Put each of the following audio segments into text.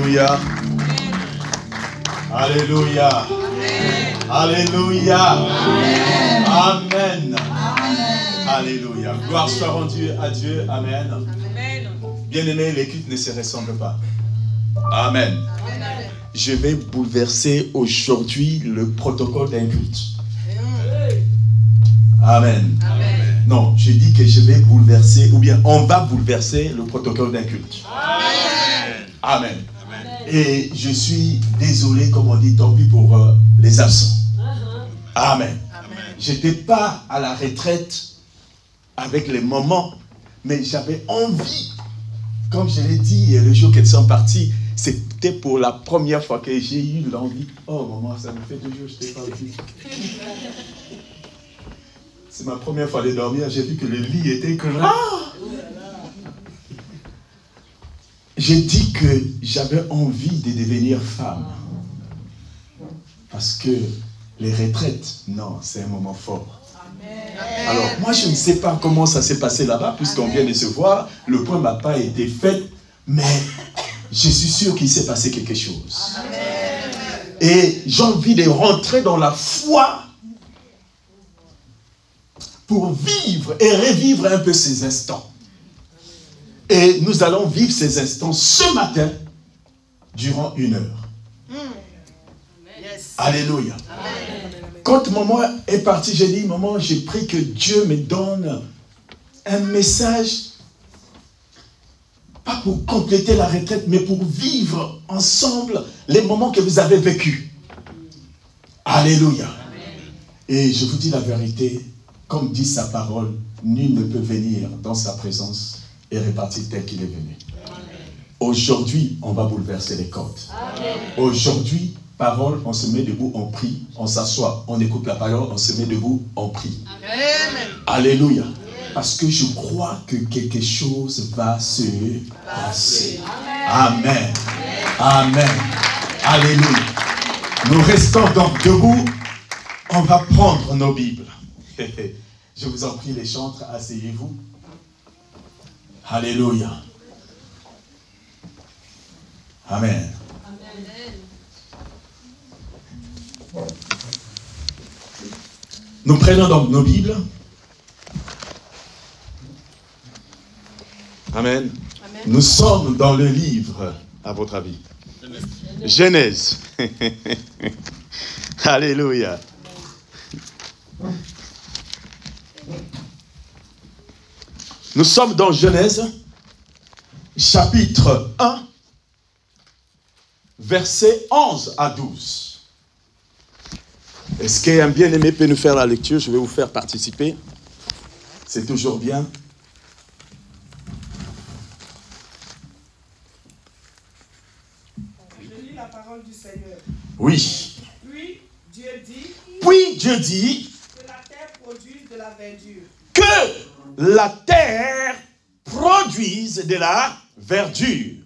Alléluia. Alléluia. Alléluia. Amen. Alléluia. Gloire soit rendue à Dieu. Amen. Bien-aimés, les cultes ne se ressemblent pas. Amen. Je vais bouleverser aujourd'hui le protocole d'un culte. Amen. Non, je dis que je vais bouleverser, ou bien on va bouleverser le protocole d'un culte. Amen. Et je suis désolé, comme on dit, tant pis pour les absents. Amen. Je n'étais pas à la retraite avec les moments, mais j'avais envie, comme je l'ai dit le jour qu'elles sont parties, c'était pour la première fois que j'ai eu l'envie. Oh maman, ça me fait 2 jours que je n'étais pas vu. C'est ma première fois de dormir, j'ai vu que le lit était grand. J'ai dit que j'avais envie de devenir femme. Parce que les retraites, non, c'est un moment fort. Alors, moi, je ne sais pas comment ça s'est passé là-bas, puisqu'on vient de se voir, le point n'a pas été fait, mais je suis sûr qu'il s'est passé quelque chose. Et j'ai envie de rentrer dans la foi pour vivre et revivre un peu ces instants. Et nous allons vivre ces instants ce matin, durant 1 heure. Alléluia. Quand maman est partie, j'ai dit, maman, j'ai pris que Dieu me donne un message, pas pour compléter la retraite, mais pour vivre ensemble les moments que vous avez vécus. Alléluia. Et je vous dis la vérité, comme dit sa parole, nul ne peut venir dans sa présence et repartir tel qu'il est venu. Aujourd'hui, on va bouleverser les codes. Aujourd'hui, parole, on se met debout, on prie, on s'assoit, on écoute la parole, on se met debout, on prie. Amen. Alléluia. Parce que je crois que quelque chose va se passer. Amen. Amen. Alléluia. Nous restons donc debout. On va prendre nos Bibles. Je vous en prie, les chantres, asseyez-vous. Alléluia. Amen. Nous prenons donc nos Bibles. Amen. Amen. Nous sommes dans le livre, à votre avis. Genèse. Alléluia. Nous sommes dans Genèse, chapitre 1, versets 11 à 12. Est-ce qu'un bien-aimé peut nous faire la lecture? Je vais vous faire participer. C'est toujours bien. Je lis la parole du Seigneur. Oui. Puis Dieu dit que la terre produise de la verdure. Que la terre produise de la verdure.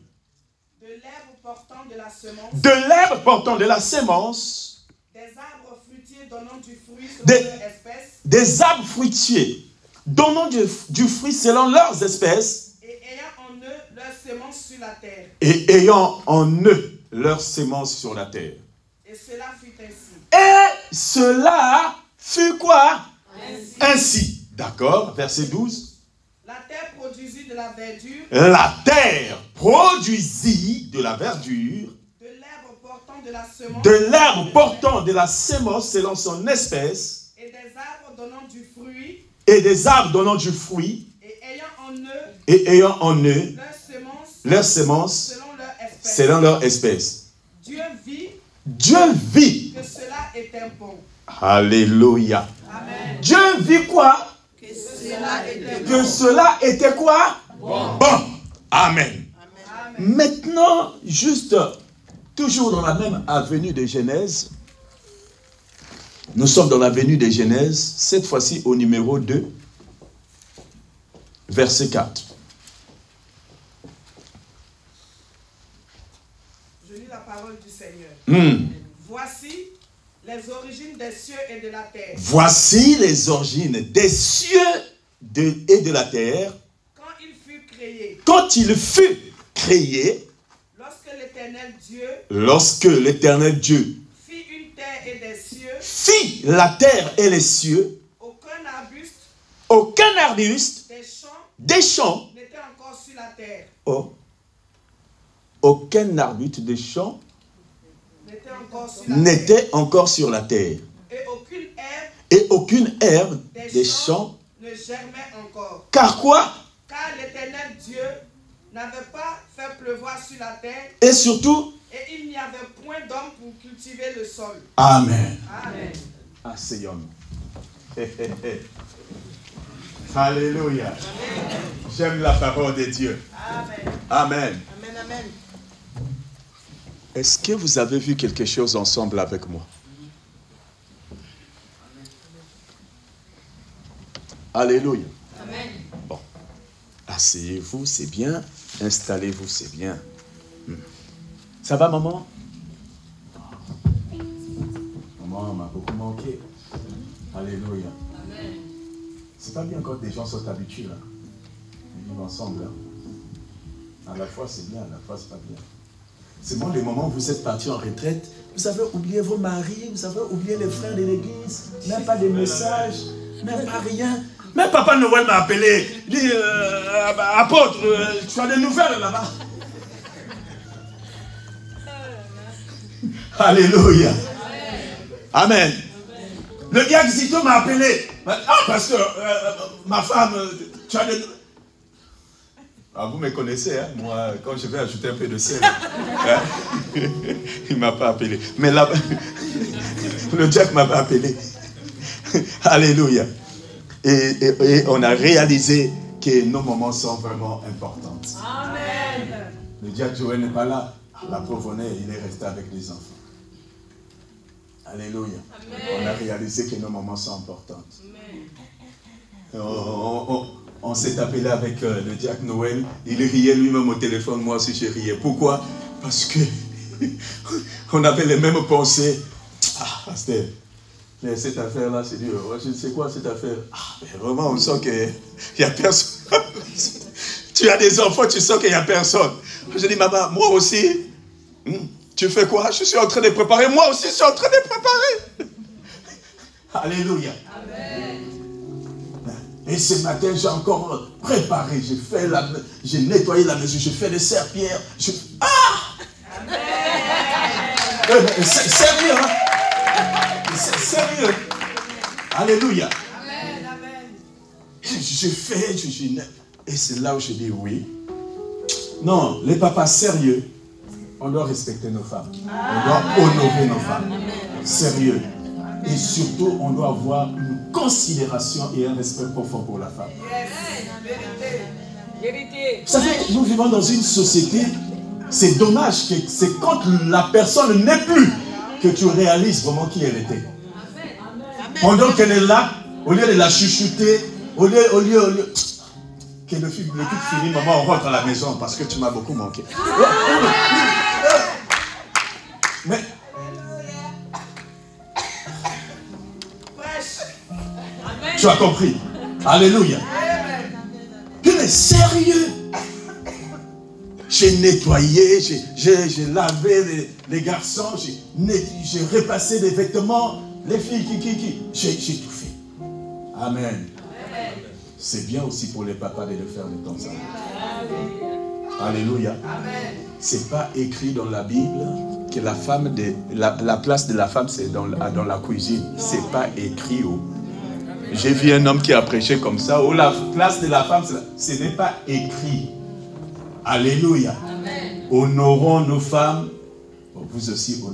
De l'herbe portant de la semence. De l'herbe portant de la semence. Des arbres fruitiers donnant du fruit selon leur espèce. Des arbres fruitiers donnant du fruit selon leurs espèces. Et ayant en eux leur semence sur la terre. Et ayant en eux leur semence sur la terre. Et cela fut ainsi. Et cela fut quoi? Ainsi. Ainsi. D'accord, verset 12. La terre produisit de la verdure. La terre produisit de la verdure. De l'herbe portant de la semence. De l'herbe portant de la semence selon son espèce. Et des arbres donnant du fruit. Et des arbres donnant du fruit. Et ayant en eux. Leur semence. Selon leur espèce. Dieu vit que cela était bon. Alléluia. Amen. Dieu vit quoi? Que cela était bon. Que cela était quoi? Bon. Amen. Amen. Maintenant, juste, toujours dans la même avenue de Genèse, nous sommes dans l'avenue de Genèse, cette fois-ci au numéro 2, verset 4. Je lis la parole du Seigneur. Voici les origines des cieux et de la terre. Voici les origines des cieux et de la terre. Quand il fut créé. Quand il fut créé. Lorsque l'Éternel Dieu fit une terre et des cieux, fit la terre et les cieux, aucun arbuste des champs n'était encore sur la terre. Oh. Aucun arbuste des champs n'était encore sur la terre. Et aucune herbe des champs ne germait encore. Car quoi? Car l'Éternel Dieu n'avait pas fait pleuvoir sur la terre. Et surtout, et il n'y avait point d'homme pour cultiver le sol. Amen. Amen. Asseyons-nous. Alléluia. J'aime la parole de Dieu. Amen. Amen. Amen, amen. Est-ce que vous avez vu quelque chose ensemble avec moi? Alléluia. Amen. Bon. Asseyez-vous, c'est bien. Installez-vous, c'est bien. Ça va, maman? Maman m'a beaucoup manqué. Alléluia. Amen. C'est pas bien quand des gens sont habitués, là. Ils vivent ensemble, là. À la fois, c'est bien, à la fois, c'est pas bien. C'est bon, les moments où vous êtes partis en retraite, vous avez oublié vos maris, vous avez oublié les frères de l'église, même pas des messages, même pas rien. Même Papa Noël m'a appelé, il dit, apôtre, tu as des nouvelles là-bas. Alléluia. Amen. Le diacre Zito m'a appelé. Ah, parce que ma femme, tu as des nouvelles. Ah, vous me connaissez, hein? Moi, quand je vais ajouter un peu de sel, hein? Il ne m'a pas appelé. Mais là, le diacre m'a pas appelé. Alléluia. Et on a réalisé que nos moments sont vraiment importants. Amen. Le diacre Joël n'est pas là. La pauvre nez, il est resté avec les enfants. Alléluia. Amen. On a réalisé que nos moments sont importants. On s'est appelé avec le diacre Noël. Il riait lui-même au téléphone. Moi aussi, je riais. Pourquoi? Parce que on avait les mêmes pensées. Ah, pasteur, mais cette affaire-là, c'est dur. Je sais quoi cette affaire? Ah, mais vraiment, on sent qu'il n'y a personne. Tu as des enfants, tu sens qu'il n'y a personne. Je dis, maman, moi aussi. Tu fais quoi? Je suis en train de préparer. Moi aussi, je suis en train de préparer. Alléluia. Amen. Et ce matin, j'ai encore préparé. J'ai nettoyé la maison. J'ai fait des serpillères. Amen. C'est sérieux, hein? C'est sérieux. Alléluia. Amen. Amen. J'ai fait, et c'est là où je dis oui. Non, les papas sérieux, on doit respecter nos femmes. On doit honorer nos femmes. Sérieux. Et surtout, on doit avoir une considération et un respect profond pour la femme. Vous savez, nous vivons dans une société, c'est dommage que c'est quand la personne n'est plus que tu réalises vraiment qui elle était. Pendant qu'elle est là, au lieu de la chuchoter, au lieu que le film finit, maman, on rentre à la maison parce que tu m'as beaucoup manqué. Mais tu as compris. Alléluia. Tu es sérieux. J'ai nettoyé, j'ai lavé les garçons, j'ai repassé des vêtements, les filles j'ai tout fait. Amen. C'est bien aussi pour les papas de le faire de temps en temps. Alléluia. C'est pas écrit dans la Bible que la femme la place de la femme c'est dans la cuisine. C'est pas écrit. J'ai vu un homme qui a prêché comme ça. La place de la femme, ce n'est pas écrit. Alléluia. Amen. Honorons nos femmes. Vous aussi vous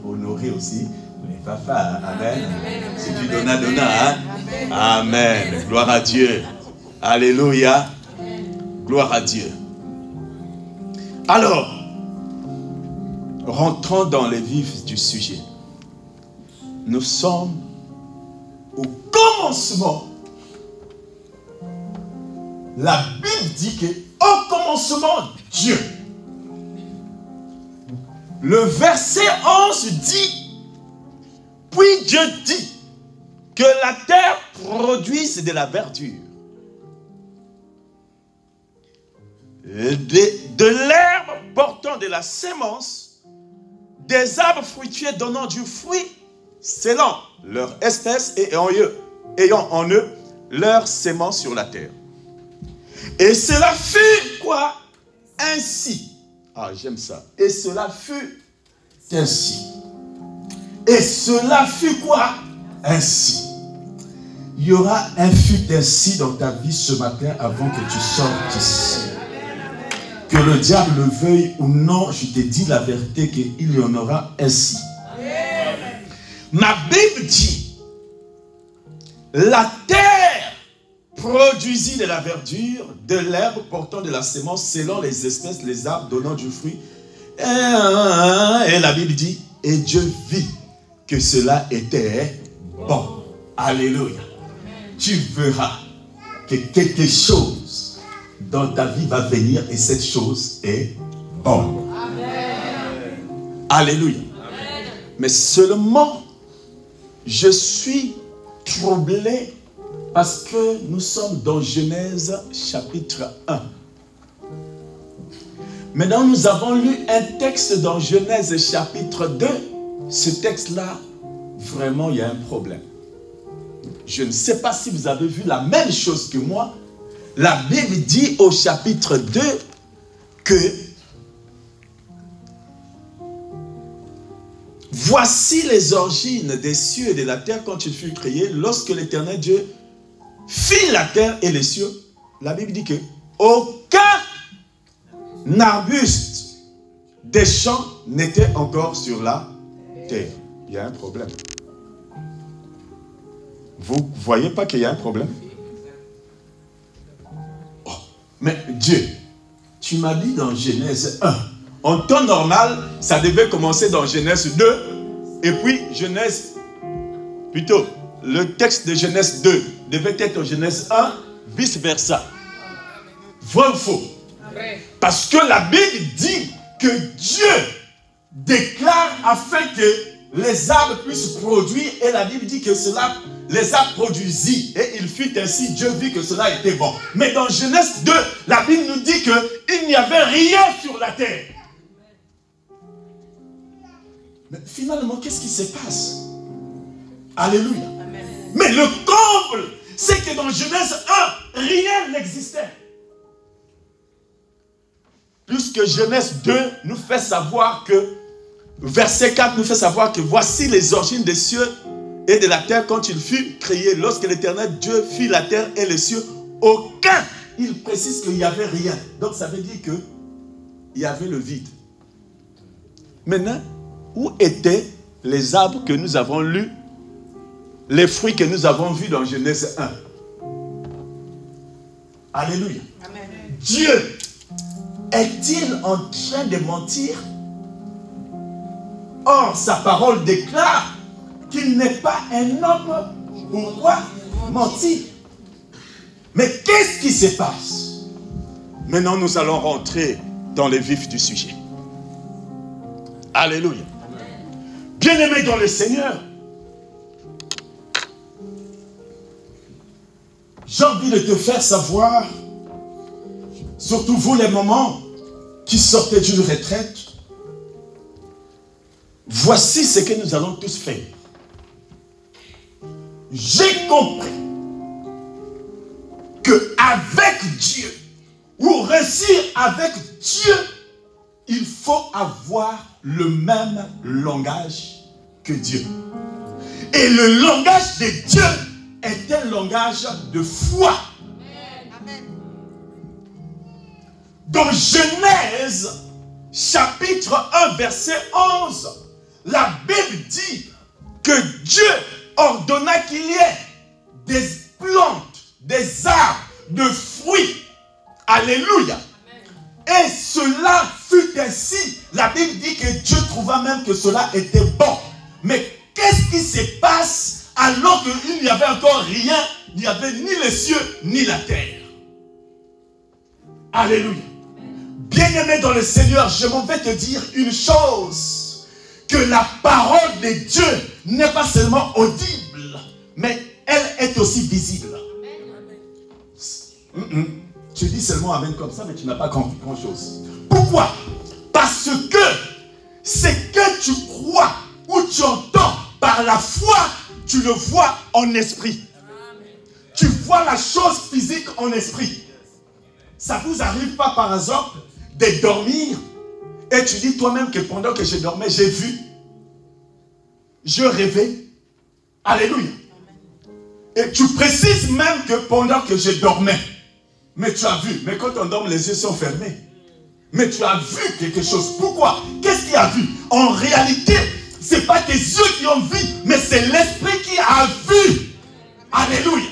honorez aussi les papas. Amen. C'est du donnant. Hein? Amen. Gloire à Dieu. Alléluia. Gloire à Dieu. Alors, rentrons dans les vifs du sujet. Nous sommes au commencement. La Bible dit que au commencement, Dieu. Le verset 11 dit, puis Dieu dit que la terre produise de la verdure. de l'herbe portant de la sémence, des arbres fruitiers donnant du fruit selon leur espèce et ayant en eux leur sémence sur la terre. Et cela fut quoi? Ainsi. Ah, j'aime ça. Et cela fut ainsi. Et cela fut quoi? Ainsi. Il y aura un fut ainsi dans ta vie ce matin avant que tu sortes ici. Que le diable le veuille ou non, je te dis la vérité qu'il y en aura ainsi. Ma Bible dit, la terre produisit de la verdure, de l'herbe portant de la sémence selon les espèces, les arbres donnant du fruit. Et la Bible dit, et Dieu vit que cela était bon. Alléluia. Tu verras que quelque chose dans ta vie va venir et cette chose est bonne. Alléluia. Amen. Mais seulement, je suis troublé parce que nous sommes dans Genèse chapitre 1. Maintenant, nous avons lu un texte dans Genèse chapitre 2. Ce texte-là, vraiment, il y a un problème. Je ne sais pas si vous avez vu la même chose que moi. La Bible dit au chapitre 2 que voici les origines des cieux et de la terre quand il fut créé, lorsque l'Éternel Dieu fit la terre et les cieux. La Bible dit que aucun arbuste des champs n'était encore sur la terre. Il y a un problème. Vous ne voyez pas qu'il y a un problème? Oh, mais Dieu, tu m'as dit dans Genèse 1, en temps normal, ça devait commencer dans Genèse 2, et puis Genèse, plutôt, le texte de Genèse 2 devait être en Genèse 1, vice-versa. Vrai ou faux? Parce que la Bible dit que Dieu déclare afin que les arbres puissent produire, et la Bible dit que cela, les arbres produisit, et il fut ainsi, Dieu vit que cela était bon. Mais dans Genèse 2, la Bible nous dit qu'il n'y avait rien sur la terre. Mais finalement, qu'est-ce qui se passe? Alléluia. Amen. Mais le comble, c'est que dans Genèse 1, rien n'existait. Puisque Genèse 2 nous fait savoir que, verset 4 nous fait savoir que voici les origines des cieux et de la terre quand il fut créé. Lorsque l'Éternel Dieu fit la terre et les cieux, aucun, il précise qu'il n'y avait rien. Donc ça veut dire qu'il y avait le vide. Maintenant, où étaient les arbres que nous avons lus, les fruits que nous avons vus dans Genèse 1? Alléluia. Amen. Dieu est-il en train de mentir? Or, sa parole déclare qu'il n'est pas un homme pour quoi mentir. Mais qu'est-ce qui se passe? Maintenant, nous allons rentrer dans le vif du sujet. Alléluia. Bien-aimés dans le Seigneur, j'ai envie de te faire savoir, surtout vous les mamans qui sortez d'une retraite, voici ce que nous allons tous faire. J'ai compris qu'avec Dieu, ou réussir avec Dieu, il faut avoir le même langage que Dieu. Et le langage de Dieu est un langage de foi. Amen. Dans Genèse, chapitre 1, verset 11, la Bible dit que Dieu ordonna qu'il y ait des plantes, des arbres, de fruits. Alléluia. Et cela fut ainsi. La Bible dit que Dieu trouva même que cela était bon. Mais qu'est-ce qui se passe alors qu'il n'y avait encore rien? Il n'y avait ni les cieux, ni la terre. Alléluia. Bien-aimé dans le Seigneur, je m'en vais te dire une chose. Que la parole de Dieu n'est pas seulement audible, mais elle est aussi visible. Tu dis seulement amen comme ça, mais tu n'as pas compris grand-chose. Pourquoi? Parce que ce que tu crois ou tu entends par la foi, tu le vois en esprit. Tu vois la chose physique en esprit. Ça ne vous arrive pas par hasard de dormir et tu dis toi-même que pendant que je dormais, j'ai vu, je rêvais. Alléluia. Et tu précises même que pendant que je dormais, mais tu as vu. Mais quand on dort, les yeux sont fermés. Mais tu as vu quelque chose. Pourquoi? Qu'est-ce qu'il a vu? En réalité, ce n'est pas tes yeux qui ont vu, mais c'est l'esprit qui a vu. Alléluia.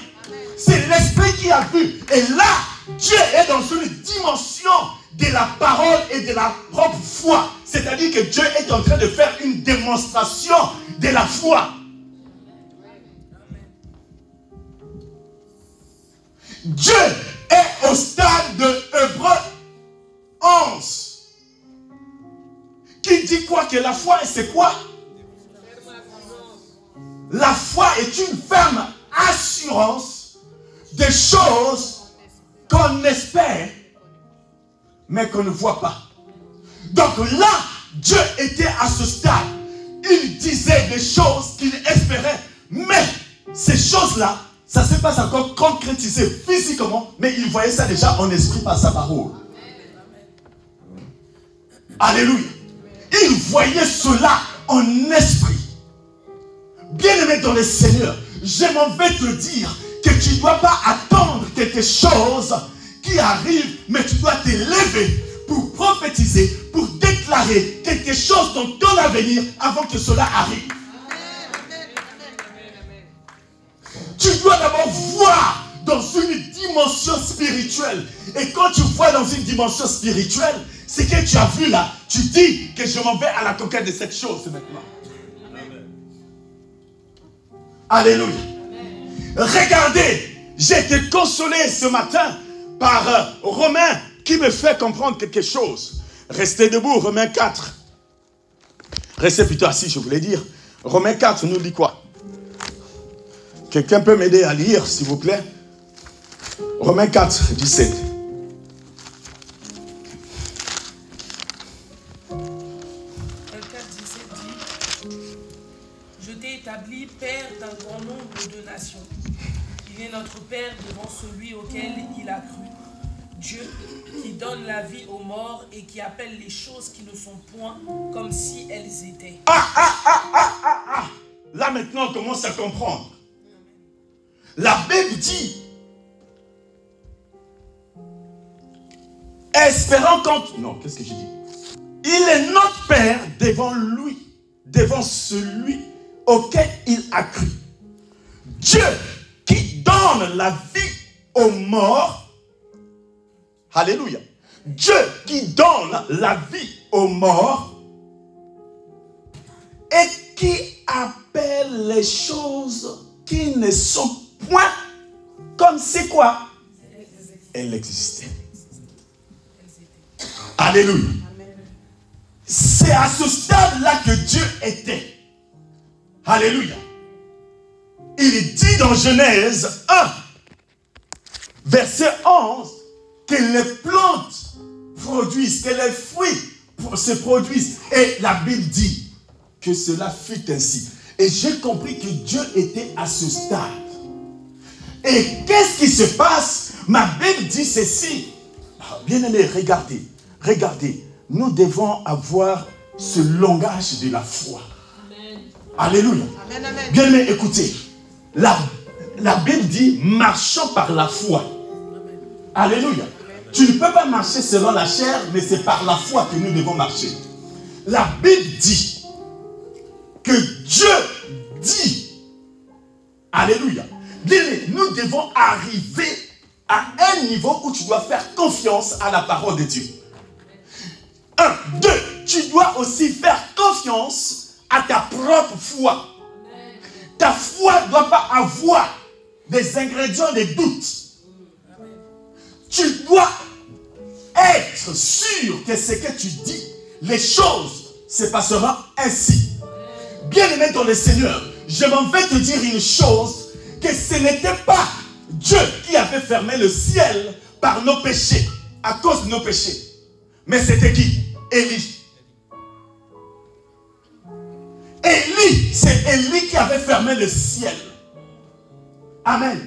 C'est l'esprit qui a vu. Et là, Dieu est dans une dimension de la parole et de la propre foi. C'est-à-dire que Dieu est en train de faire une démonstration de la foi. Dieu est au stade de Hébreux 11 qui dit quoi? Que la foi, c'est quoi? La foi est une ferme assurance des choses qu'on espère mais qu'on ne voit pas. Donc là, Dieu était à ce stade. Il disait des choses qu'il espérait, mais ces choses-là, ça ne s'est pas encore concrétisé physiquement, mais il voyait ça déjà en esprit par sa parole. Alléluia. Il voyait cela en esprit. Bien-aimé dans le Seigneur, je m'en vais te dire que tu ne dois pas attendre quelque chose qui arrive, mais tu dois te lever pour prophétiser, pour déclarer quelque chose dans ton avenir avant que cela arrive. Tu dois d'abord voir dans une dimension spirituelle. Et quand tu vois dans une dimension spirituelle, ce que tu as vu là, tu dis que je m'en vais à la conquête de cette chose maintenant. Alléluia. Regardez, j'ai été consolé ce matin par Romain qui me fait comprendre quelque chose. Restez debout, Romains 4. Restez plutôt assis, je voulais dire. Romains 4 nous dit quoi? Quelqu'un peut m'aider à lire, s'il vous plaît? Romains 4, 17. Je t'ai établi père d'un grand nombre de nations. Il est notre père devant celui auquel il a cru. Dieu qui donne la vie aux morts et qui appelle les choses qui ne sont point comme si elles étaient. Là maintenant on commence à comprendre. La Bible dit, espérant quand... Non, qu'est-ce que j'ai dit? Il est notre Père devant lui, devant celui auquel il a cru. Dieu qui donne la vie aux morts. Alléluia. Dieu qui donne la vie aux morts et qui appelle les choses qui ne sont point comme c'est quoi? Elle existait. Alléluia. C'est à ce stade-là que Dieu était. Alléluia. Il dit dans Genèse 1, verset 11, que les plantes produisent, que les fruits se produisent. Et la Bible dit que cela fut ainsi. Et j'ai compris que Dieu était à ce stade. Et qu'est-ce qui se passe? Ma Bible dit ceci. Bien-aimés, regardez, regardez. Nous devons avoir ce langage de la foi. Amen. Alléluia. Amen, amen. Bien-aimés, écoutez. La Bible dit, marchons par la foi. Amen. Alléluia. Amen. Tu ne peux pas marcher selon la chair, mais c'est par la foi que nous devons marcher. La Bible dit que Dieu dit, alléluia, nous devons arriver à un niveau où tu dois faire confiance à la parole de Dieu. 1, 2, tu dois aussi faire confiance à ta propre foi. Ta foi ne doit pas avoir des ingrédients de doute. Tu dois être sûr que ce que tu dis, les choses se passeront ainsi. Bien-aimé dans le Seigneur, je m'en vais te dire une chose, que ce n'était pas Dieu qui avait fermé le ciel par nos péchés, à cause de nos péchés. Mais c'était qui? Élie. Élie, c'est Élie qui avait fermé le ciel. Amen.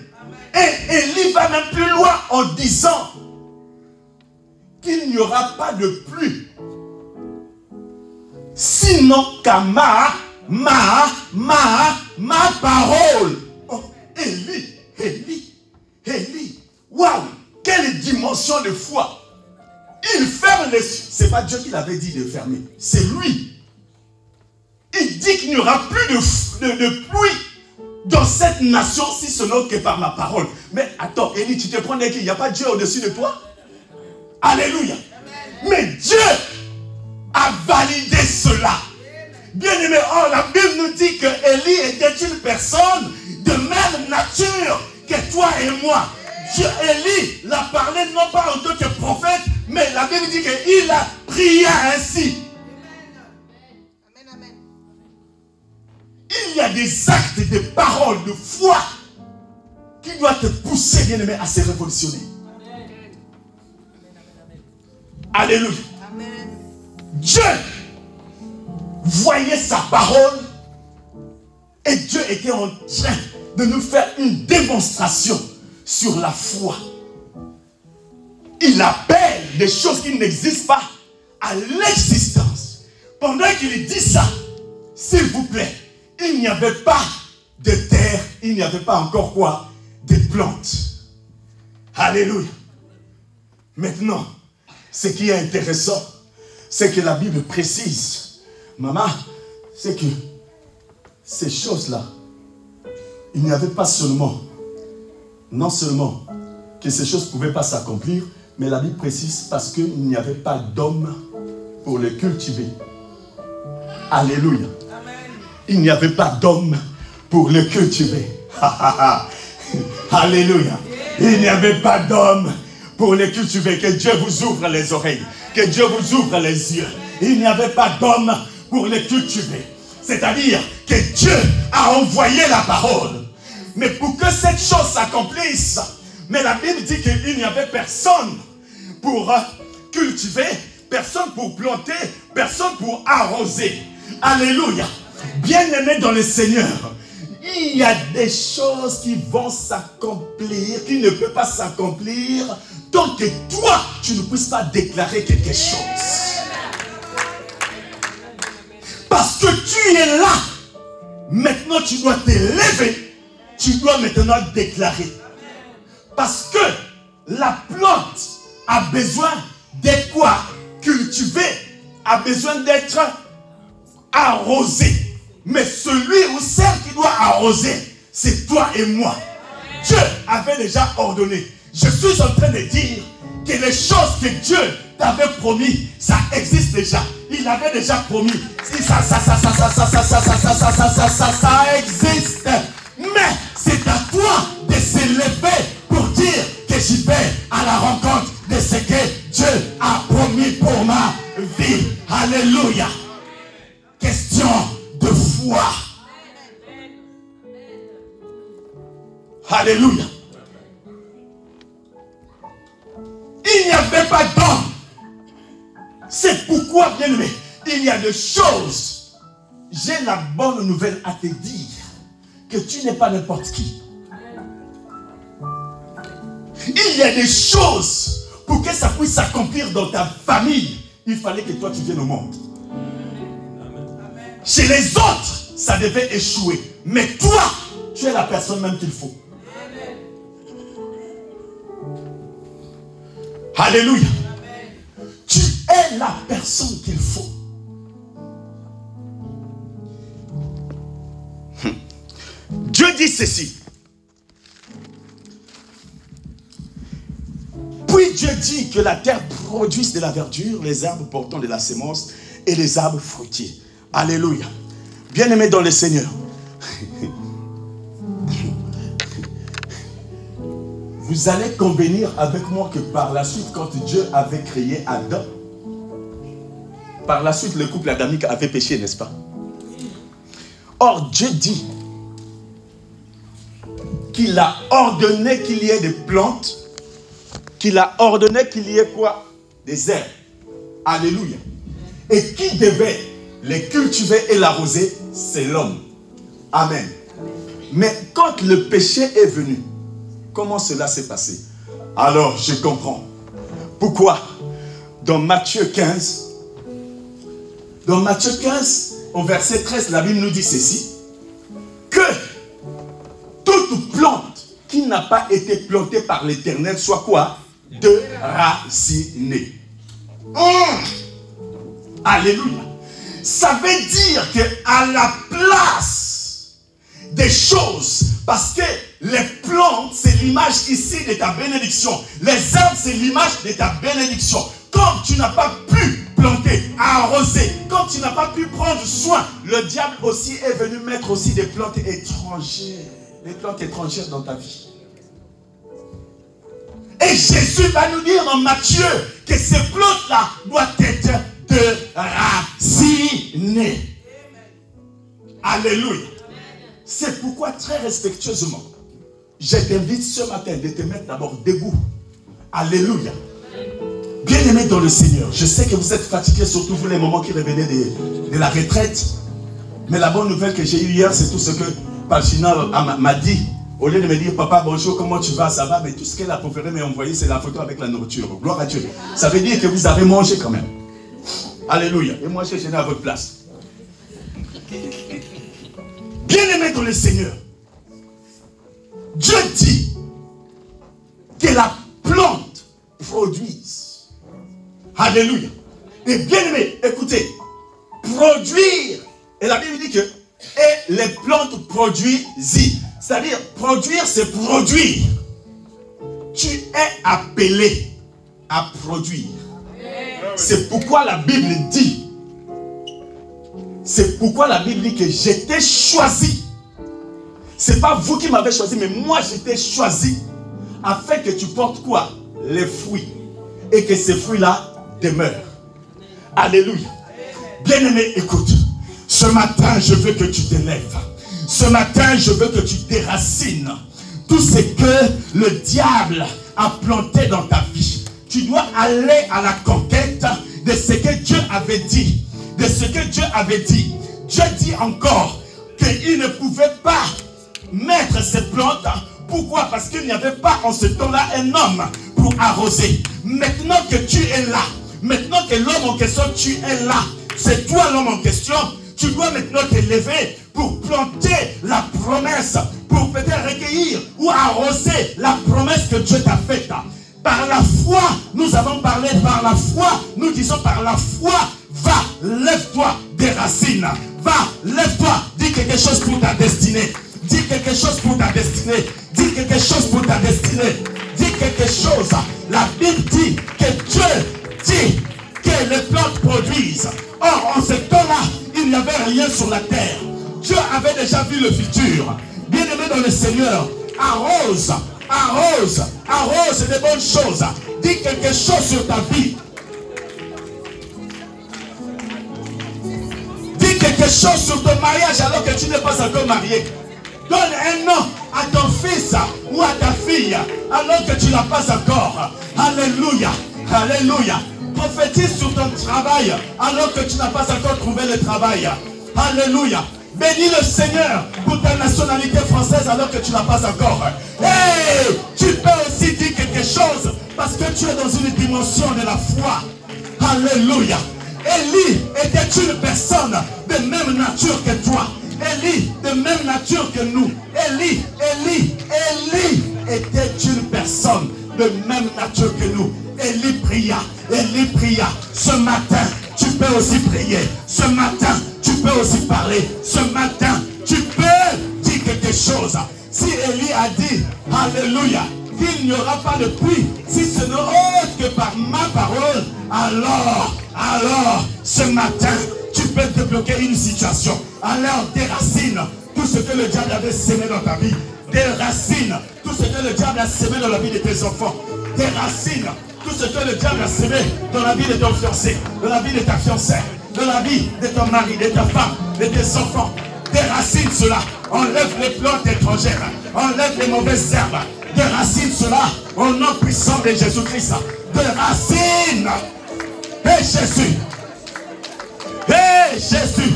Et Élie va même plus loin en disant qu'il n'y aura pas de pluie. Sinon qu'à ma parole. Oh, Élie. Waouh, quelle dimension de foi. Il ferme les cieux. Ce n'est pas Dieu qui l'avait dit de fermer. C'est lui. Il dit qu'il n'y aura plus de pluie dans cette nation si ce n'est que par ma parole. Mais attends, Élie, tu te prends qu'il n'y a pas Dieu au-dessus de toi? Alléluia. Mais Dieu a validé cela. Bien aimé, la Bible nous dit que Élie était une personne de même nature que toi et moi. Élie l'a parlé non pas en tant que prophète, mais la Bible dit qu'il a prié ainsi. Il y a des actes, des paroles, de foi qui doivent te pousser, bien aimé, à se révolutionner. Alléluia. Dieu voyait sa parole et Dieu était en train de nous faire une démonstration sur la foi. Il appelle des choses qui n'existent pas à l'existence. Pendant qu'il dit ça, s'il vous plaît, il n'y avait pas de terre, il n'y avait pas encore quoi? Des plantes. Alléluia. Maintenant, ce qui est intéressant, c'est que la Bible précise, maman, c'est que ces choses-là, il n'y avait pas seulement, non seulement que ces choses ne pouvaient pas s'accomplir, mais la Bible précise parce qu'il n'y avait pas d'homme pour les cultiver. Alléluia. Il n'y avait pas d'homme pour les cultiver. Alléluia. Il n'y avait pas d'homme pour les cultiver. Que Dieu vous ouvre les oreilles. Que Dieu vous ouvre les yeux. Il n'y avait pas d'homme pour les cultiver. C'est-à-dire que Dieu a envoyé la parole. Mais pour que cette chose s'accomplisse, mais la Bible dit qu'il n'y avait personne pour cultiver, personne pour planter, personne pour arroser. Alléluia. Bien-aimés dans le Seigneur, il y a des choses qui vont s'accomplir, qui ne peuvent pas s'accomplir tant que toi, tu ne puisses pas déclarer quelque chose. Parce que tu es là. Maintenant, tu dois te lever. Tu dois maintenant déclarer. Parce que la plante a besoin de quoi? Cultiver, a besoin d'être arrosée. Mais celui ou celle qui doit arroser, c'est toi et moi. Dieu avait déjà ordonné. Je suis en train de dire que les choses que Dieu t'avait promis, ça existe déjà. Il avait déjà promis. Ça existe. Mais c'est à toi de se lever pour dire que j'y vais à la rencontre de ce que Dieu a promis pour ma vie. Alléluia. Question de foi. Alléluia. Il n'y avait pas d'homme. C'est pourquoi, bien aimé, il y a des choses. J'ai la bonne nouvelle à te dire que tu n'es pas n'importe qui. Il y a des choses pour que ça puisse s'accomplir dans ta famille. Il fallait que toi tu viennes au monde. Chez les autres, ça devait échouer. Mais toi, tu es la personne même qu'il faut. Alléluia. Tu es la personne qu'il faut. Dieu dit ceci. Puis Dieu dit que la terre produise de la verdure, les arbres portant de la sémence et les arbres fruitiers. Alléluia. Bien-aimés dans le Seigneur. Vous allez convenir avec moi que par la suite, quand Dieu avait créé Adam, par la suite, le couple adamique avait péché, n'est-ce pas? Or, Dieu dit qu'il a ordonné qu'il y ait des plantes qu'il a ordonné qu'il y ait quoi? Des herbes. Alléluia. Et qui devait les cultiver et l'arroser? C'est l'homme. Amen. Mais quand le péché est venu, comment cela s'est passé? Alors je comprends. Pourquoi? Dans Matthieu 15, au verset 13, la Bible nous dit ceci, que toute plante qui n'a pas été plantée par l'Éternel soit quoi? Déracinée. Alléluia. Ça veut dire qu'à la place des choses, parce que les plantes, c'est l'image ici de ta bénédiction. Les arbres, c'est l'image de ta bénédiction. Quand tu n'as pas pu planter, arroser, quand tu n'as pas pu prendre soin, le diable aussi est venu mettre aussi des plantes étrangères. Des plantes étrangères dans ta vie. Et Jésus va nous dire dans Matthieu que ces plantes-là doivent être déracinées. Alléluia. C'est pourquoi très respectueusement, je t'invite ce matin de te mettre d'abord debout. Alléluia. Bien-aimés dans le Seigneur, je sais que vous êtes fatigués, surtout vous les moments qui revenaient de la retraite. Mais la bonne nouvelle que j'ai eue hier, c'est tout ce que Palchina m'a dit. Au lieu de me dire, papa, bonjour, comment tu vas, ça va? Mais tout ce qu'elle a préféré m'envoyer, c'est la photo avec la nourriture. Gloire à Dieu. Ça veut dire que vous avez mangé quand même. Alléluia. Et moi, j'ai gêné à votre place. Bien-aimés dans le Seigneur, Dieu dit que la plante produise. Alléluia. Et bien-aimés, écoutez, produire. Et la Bible dit que et les plantes produisent. C'est-à-dire, produire, c'est produire. Tu es appelé à produire. C'est pourquoi la Bible dit. C'est pourquoi la Bible dit que j'étais choisi. C'est pas vous qui m'avez choisi, mais moi j'étais choisi. Afin que tu portes quoi? Les fruits. Et que ces fruits-là demeurent. Alléluia. Bien-aimé, écoute. Ce matin, je veux que tu t'élèves. Ce matin, je veux que tu déracines tout ce que le diable a planté dans ta vie. Tu dois aller à la conquête de ce que Dieu avait dit. De ce que Dieu avait dit. Dieu dit encore qu'il ne pouvait pas mettre ces plantes. Pourquoi? Parce qu'il n'y avait pas en ce temps-là un homme pour arroser. Maintenant que tu es là, maintenant que l'homme en question, tu es là, c'est toi l'homme en question, tu dois maintenant te lever pour planter la promesse, pour peut-être recueillir ou arroser la promesse que Dieu t'a faite. Par la foi, nous avons parlé par la foi, nous disons par la foi, va, lève-toi des racines, va, lève-toi, dis quelque chose pour ta destinée, dis quelque chose pour ta destinée, dis quelque chose pour ta destinée, dis quelque chose. La Bible dit que Dieu dit que les plantes produisent. Or, en ce temps-là, il n'y avait rien sur la terre. Dieu avait déjà vu le futur. Bien-aimé dans le Seigneur, arrose, arrose, arrose des bonnes choses. Dis quelque chose sur ta vie. Dis quelque chose sur ton mariage alors que tu n'es pas encore marié. Donne un nom à ton fils ou à ta fille alors que tu ne l'as pas encore. Alléluia, alléluia. Prophétise sur ton travail alors que tu n'as pas encore trouvé le travail. Alléluia. Bénis le Seigneur pour ta nationalité française alors que tu n'as pas encore. Hey, tu peux aussi dire quelque chose parce que tu es dans une dimension de la foi. Alléluia. Élie était une personne de même nature que toi. Élie de même nature que nous. Élie était une personne de même nature que nous. Élie pria. Ce matin, tu peux aussi prier. Ce matin, tu peux aussi parler. Ce matin, tu peux dire quelque chose. Si Élie a dit, alléluia, qu'il n'y aura pas de pluie, si ce n'est autre que par ma parole, alors, ce matin, tu peux débloquer une situation. Alors, déracine tout ce que le diable avait sémé dans ta vie. Déracine tout ce que le diable a sémé dans la vie de tes enfants. Déracine tout ce que le diable a sémé dans la vie de ton fiancé, dans la vie de ta fiancée, dans la vie de ton mari, de ta femme, de tes enfants. Déracine cela. Enlève les plantes étrangères. Enlève les mauvaises herbes. Déracine cela au nom puissant de Jésus-Christ. Déracine. Hé Jésus. Hé Jésus.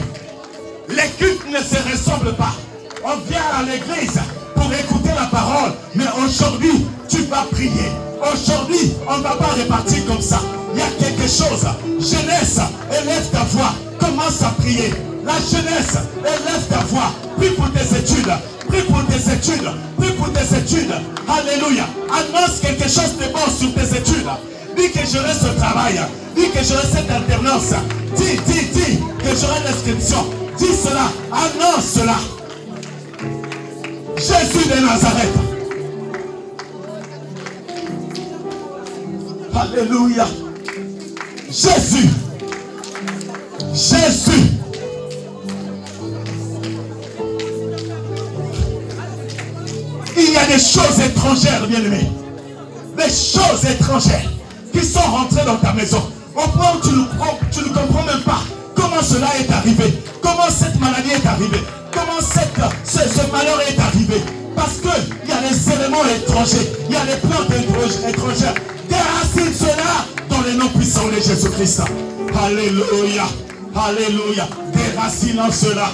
Les cultes ne se ressemblent pas. On vient à l'église pour écouter la parole. Mais aujourd'hui, tu vas prier. Aujourd'hui, on ne va pas repartir comme ça. Il y a quelque chose. Jeunesse, élève ta voix. Commence à prier. La jeunesse, élève ta voix. Prie pour tes études. Prie pour tes études. Prie pour tes études. Alléluia. Annonce quelque chose de bon sur tes études. Dis que j'aurai ce travail. Dis que j'aurai cette alternance. Dis que j'aurai l'inscription. Dis cela. Annonce cela. Jésus de Nazareth. Alléluia. Jésus. Jésus. Il y a des choses étrangères, bien-aimés. Des choses étrangères qui sont rentrées dans ta maison. Au point où tu ne comprends même pas comment cela est arrivé. Comment cette maladie est arrivée. Comment ce malheur est arrivé. Parce qu'il y a des éléments étrangers. Il y a des plantes étrangères. Déracine cela dans le nom puissant de Jésus-Christ. Alléluia. Alléluia. Déracinons cela.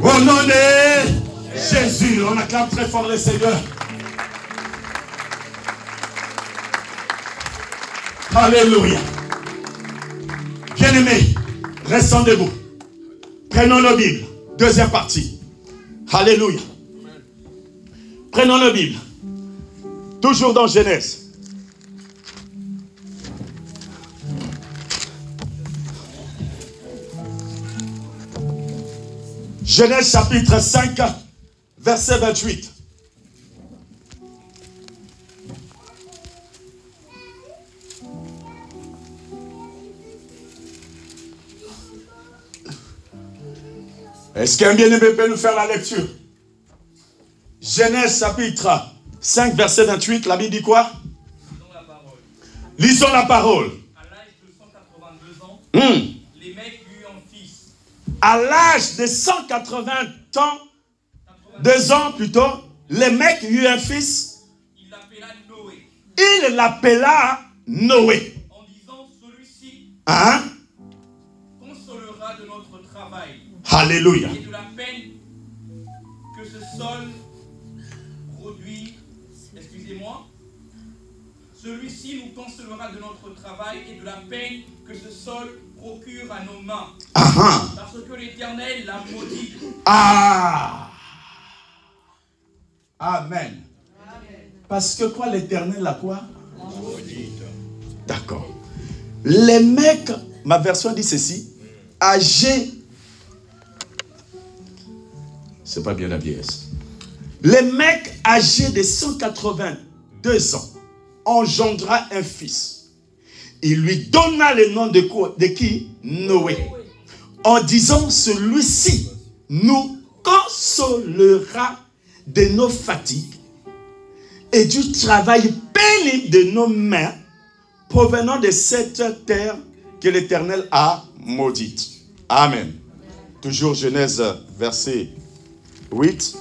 Au nom de Jésus, on acclame très fort le Seigneur. Alléluia. Bien-aimés, restons debout. Prenons nos Bibles. Deuxième partie. Alléluia. Prenons nos Bibles. Toujours dans Genèse. Genèse chapitre 5, verset 28. Est-ce qu'un bien-aimé peut nous faire la lecture? Genèse chapitre 5, verset 28, la Bible dit quoi? Lisons la parole. Lisons la parole. À l'âge de 182 ans, les mecs eurent un fils. À l'âge de 180 ans, 2 ans plutôt, les mecs eurent un fils. Il l'appela Noé. Il l'appela Noé. En disant, celui-ci Hein? consolera de notre travail Alléluia. et de la peine que ce sol produit. Excusez-moi. Celui-ci nous consolera de notre travail et de la peine que ce sol procure à nos mains. Parce que l'Éternel l'a maudit. Ah. Amen. Parce que quoi, l'Éternel l'a quoi? Maudit. D'accord. Les mecs, ma version dit ceci, âgés. C'est pas bien la vieillesse. Les mecs âgés de 182 ans engendra un fils. Il lui donna le nom de quoi? De qui? Noé. En disant, celui-ci nous consolera de nos fatigues et du travail pénible de nos mains provenant de cette terre que l'Éternel a maudite. Amen. Toujours Genèse verset 8.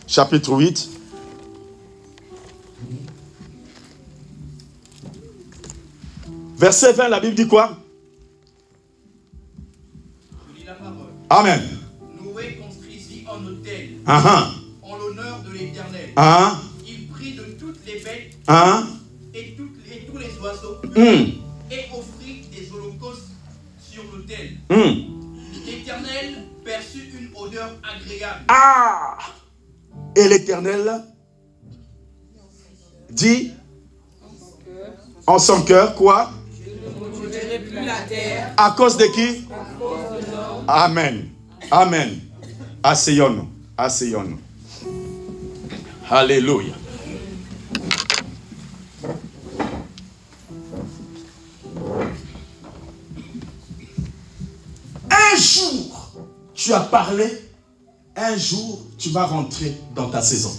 Chapitre 8. Verset 20, la Bible dit quoi? Je lis la parole. Amen. Noé construisit un autel en l'honneur de l'Éternel. Il prit de toutes les bêtes et tous les oiseaux et offrit des holocaustes sur l'autel. L'Éternel perçut une odeur agréable. Et l'Éternel dit en son cœur quoi? Je ne maudirai plus la terre. À cause de qui? Amen. Amen. Asseyons-nous. Asseyons-nous. Alléluia. Un jour, tu as parlé. Un jour, tu vas rentrer dans ta saison.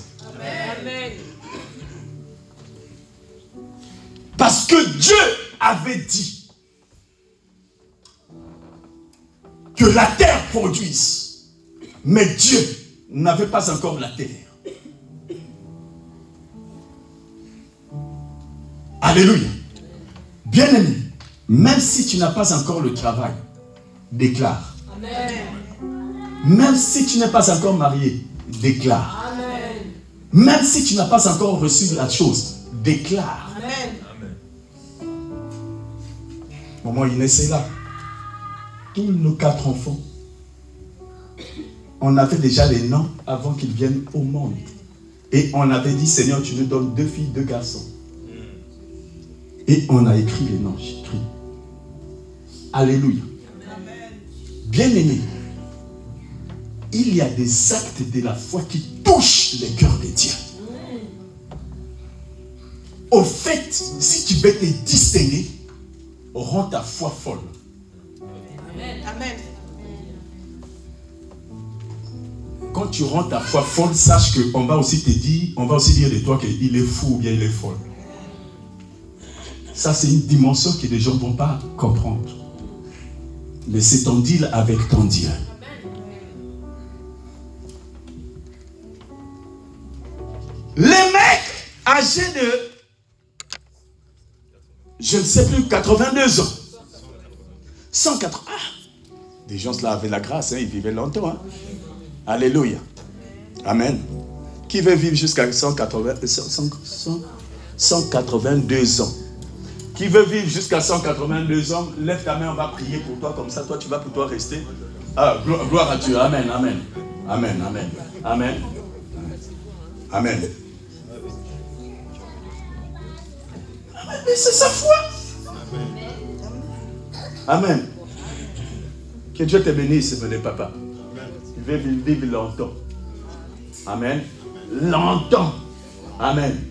Amen. Parce que Dieu avait dit que la terre produise, mais Dieu n'avait pas encore la terre. Alléluia. Bien-aimé, même si tu n'as pas encore le travail, déclare. Amen. Même si tu n'es pas encore marié, déclare. Amen. Même si tu n'as pas encore reçu la chose, déclare. Amen. Maman Inès est là. Tous nos 4 enfants, on avait déjà les noms avant qu'ils viennent au monde. Et on avait dit, Seigneur, tu nous donnes 2 filles, 2 garçons. Et on a écrit les noms, j'ai écrit. Alléluia. Bien-aimé, il y a des actes de la foi qui touchent les cœurs chrétiens. Au fait, si tu veux te distinguer, rends ta foi folle. Amen. Amen. Quand tu rends ta foi folle, sache qu'on va aussi te dire, on va aussi dire de toi qu'il est fou ou bien il est folle. Ça, c'est une dimension que les gens ne vont pas comprendre. Mais c'est ton deal avec ton Dieu. Les mecs âgés de, je ne sais plus, 82 ans. 180. Ah, des gens là avaient la grâce, hein, ils vivaient longtemps. Hein. Alléluia. Amen. Qui veut vivre jusqu'à 182 ans? Qui veut vivre jusqu'à 182 ans, lève ta main, on va prier pour toi, comme ça, toi, tu vas pour toi rester. Ah, gloire à Dieu, amen, amen. Amen, amen, amen. Amen. Mais c'est sa foi. Amen. Que Dieu te bénisse, mon papa. Tu veux vivre longtemps. Amen. Longtemps. Amen.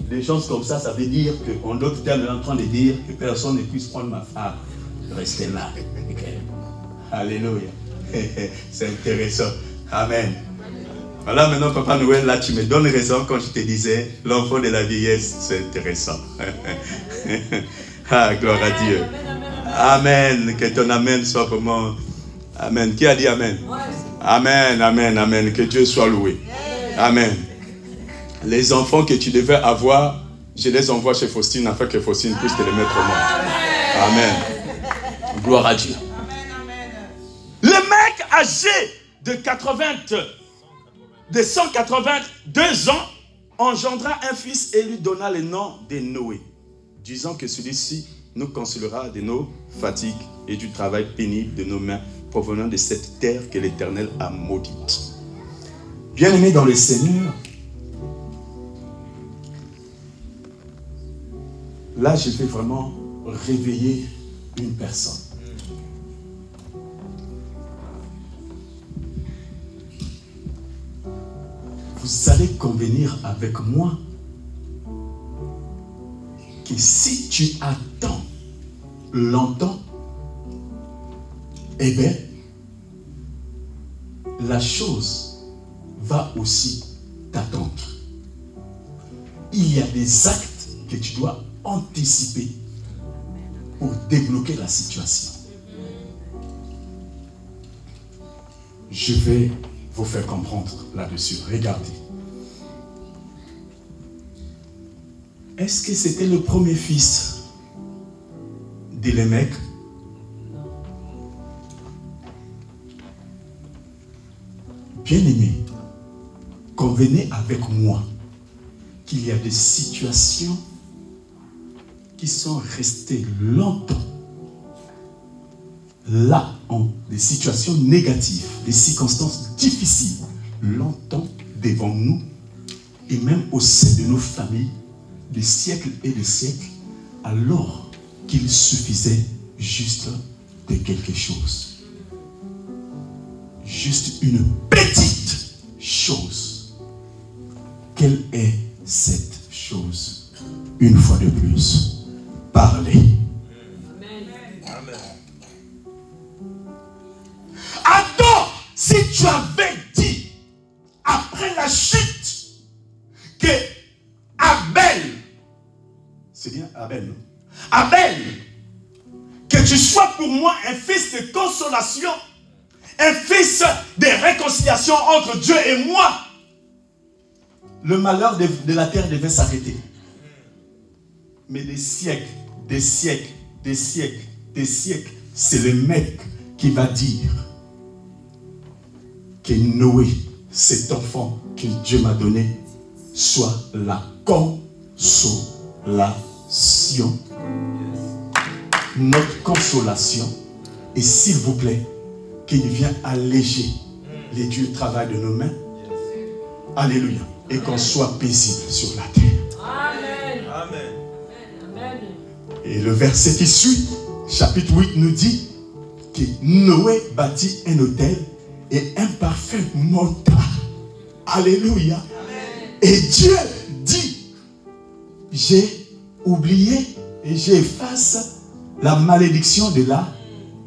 Des choses comme ça, ça veut dire qu'en d'autres termes, on est en train de dire que personne ne puisse prendre ma femme. Restez là. Okay. Alléluia. C'est intéressant. Amen. Voilà, maintenant, Papa Noël, là, tu me donnes raison quand je te disais, l'enfant de la vieillesse, c'est intéressant. Ah, gloire à Dieu. Amen. Que ton amen soit vraiment... Amen. Qui a dit amen? Amen, amen, amen. Que Dieu soit loué. Amen. Les enfants que tu devais avoir, je les envoie chez Faustine afin que Faustine puisse te les mettre au monde. Amen. Gloire à Dieu. Le mec âgé de 182 ans engendra un fils et lui donna le nom de Noé, disant que celui-ci nous consolera de nos fatigues et du travail pénible de nos mains provenant de cette terre que l'Éternel a maudite. Bien-aimés dans le Seigneur, là, je vais vraiment réveiller une personne. Vous allez convenir avec moi que si tu attends longtemps, eh bien, la chose va aussi t'attendre. Il y a des actes que tu dois anticiper pour débloquer la situation. Je vais vous faire comprendre là-dessus. Regardez. Est-ce que c'était le premier fils d'Élémec? Bien-aimé, convenez avec moi qu'il y a des situations qui sont restées longtemps là, des situations négatives, des circonstances difficiles, longtemps devant nous et même au sein de nos familles, des siècles et des siècles, alors qu'il suffisait juste de quelque chose. Juste une petite chose. Quelle est cette chose? Une fois de plus, parlez. Amen. Attends, si tu avais dit après la chute que Abel, c'est bien Abel, non? Abel Que tu sois pour moi un fils de consolation, un fils de réconciliation entre Dieu et moi. Le malheur de la terre devait s'arrêter. Mais des siècles, des siècles, des siècles, des siècles, c'est le mec qui va dire que Noé, cet enfant que Dieu m'a donné, soit la consolation. Notre consolation. Et s'il vous plaît, qu'il vienne alléger les durs travail de nos mains. Alléluia. Et qu'on soit paisible sur la terre. Amen. Amen. Et le verset qui suit, chapitre 8, nous dit que Noé bâtit un autel et un parfum monta. Alléluia. Amen. Et Dieu dit, j'ai oublié et j'efface la malédiction de la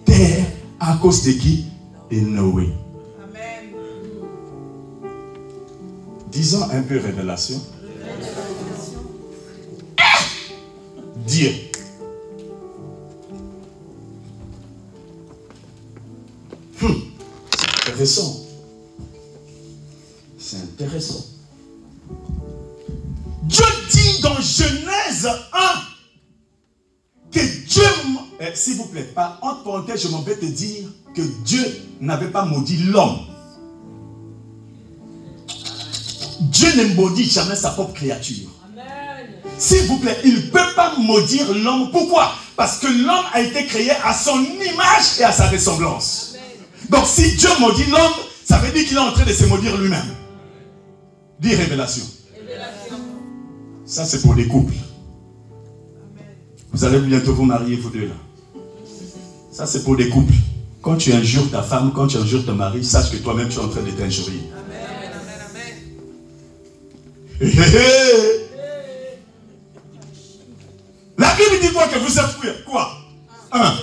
terre à cause de qui? De Noé. Amen. Disons un peu révélation. Dieu. C'est intéressant. C'est intéressant. Dieu dit dans Genèse 1 que Dieu, s'il vous plaît, pas entre parenthèses, je m'en vais te dire que Dieu n'avait pas maudit l'homme. Dieu ne maudit jamais sa propre créature. S'il vous plaît, il ne peut pas maudire l'homme. Pourquoi? Parce que l'homme a été créé à son image et à sa ressemblance. Donc si Dieu maudit l'homme, ça veut dire qu'il est en train de se maudire lui-même. Dis révélation. Ça c'est pour les couples. Vous allez bientôt vous marier, vous deux là. Ça c'est pour les couples. Quand tu injures ta femme, quand tu injures ton mari, sache que toi-même tu es en train de t'injurier. La Bible dit quoi? Que vous êtes quoi? Un.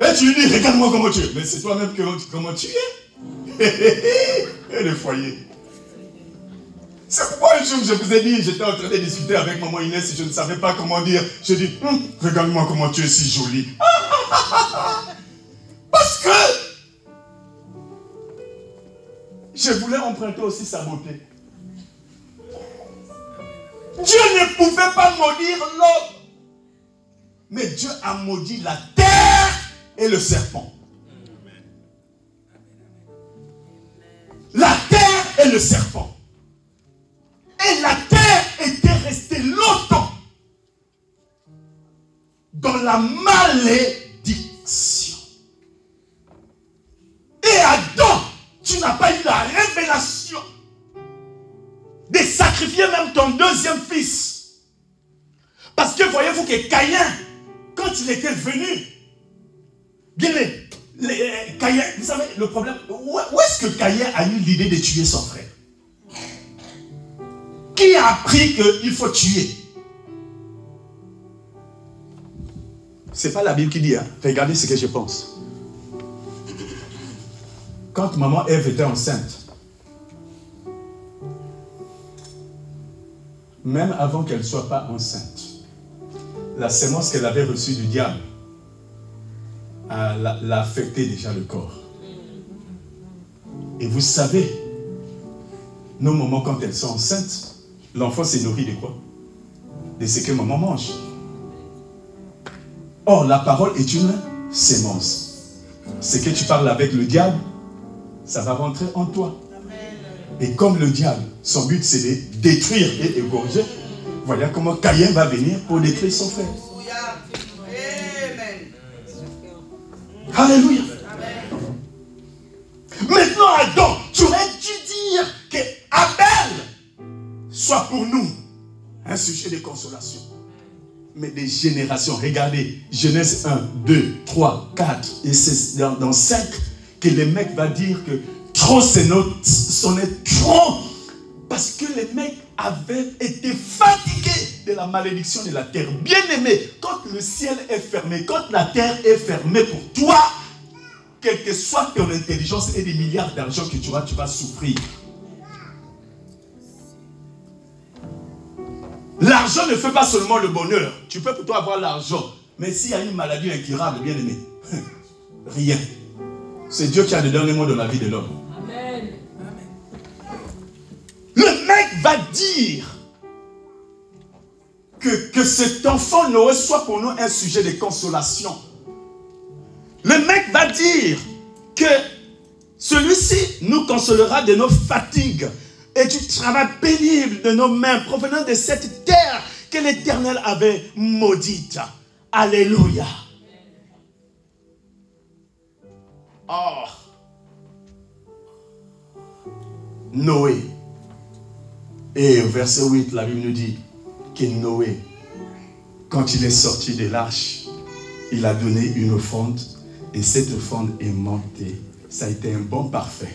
Et tu lui dis, regarde-moi comment tu es. Mais c'est toi-même comment tu es. Et le foyer. C'est pourquoi un jour je vous ai dit, j'étais en train de discuter avec maman Inès et je ne savais pas comment dire. Je dis, regarde-moi comment tu es si jolie. Parce que je voulais emprunter aussi sa beauté. Dieu ne pouvait pas maudire l'homme. Mais Dieu a maudit la terre et le serpent. La terre et le serpent. Et la terre était restée longtemps dans la malédiction. Et Adam, tu n'as pas eu la révélation de sacrifier même ton deuxième fils. Parce que voyez-vous que Caïn, quand il était venu, bien Caïn, vous savez le problème, où est-ce que Caïn a eu l'idée de tuer son frère? Qui a appris qu'il faut tuer? C'est pas la Bible qui dit, hein. Regardez ce que je pense. Quand maman Ève était enceinte, même avant qu'elle ne soit pas enceinte, la sémence qu'elle avait reçue du diable l'a affecté déjà le corps. Et vous savez, nos mamans, quand elles sont enceintes, l'enfant se nourrit de quoi? De ce que maman mange. Or, la parole est une sémence. Ce que tu parles avec le diable, ça va rentrer en toi. Et comme le diable, son but c'est de détruire et égorger, voilà comment Caïn va venir pour détruire son frère. Alléluia. Maintenant, Adam, tu aurais dû dire que Abel soit pour nous un sujet de consolation. Mais des générations, regardez, Genèse 1, 2, 3, 4, et c'est dans 5 que le mec va dire que trop c'est trop. Parce que les mecs avaient été fatigués de la malédiction de la terre. Bien aimé, quand le ciel est fermé, quand la terre est fermée pour toi, quelle que soit ton intelligence et des milliards d'argent que tu vas souffrir. La L'argent ne fait pas seulement le bonheur. Tu peux plutôt avoir l'argent. Mais s'il y a une maladie incurable, bien aimé, rien. C'est Dieu qui a le dernier mot de la vie de l'homme. Amen. Le mec va dire que cet enfant Noé soit pour nous un sujet de consolation. Le mec va dire que celui-ci nous consolera de nos fatigues et du travail pénible de nos mains provenant de cette terre que l'Éternel avait maudite. Alléluia. Oh. Noé. Et au verset 8, la Bible nous dit que Noé, quand il est sorti de l'arche, il a donné une offrande et cette offrande est montée. Ça a été un bon parfum.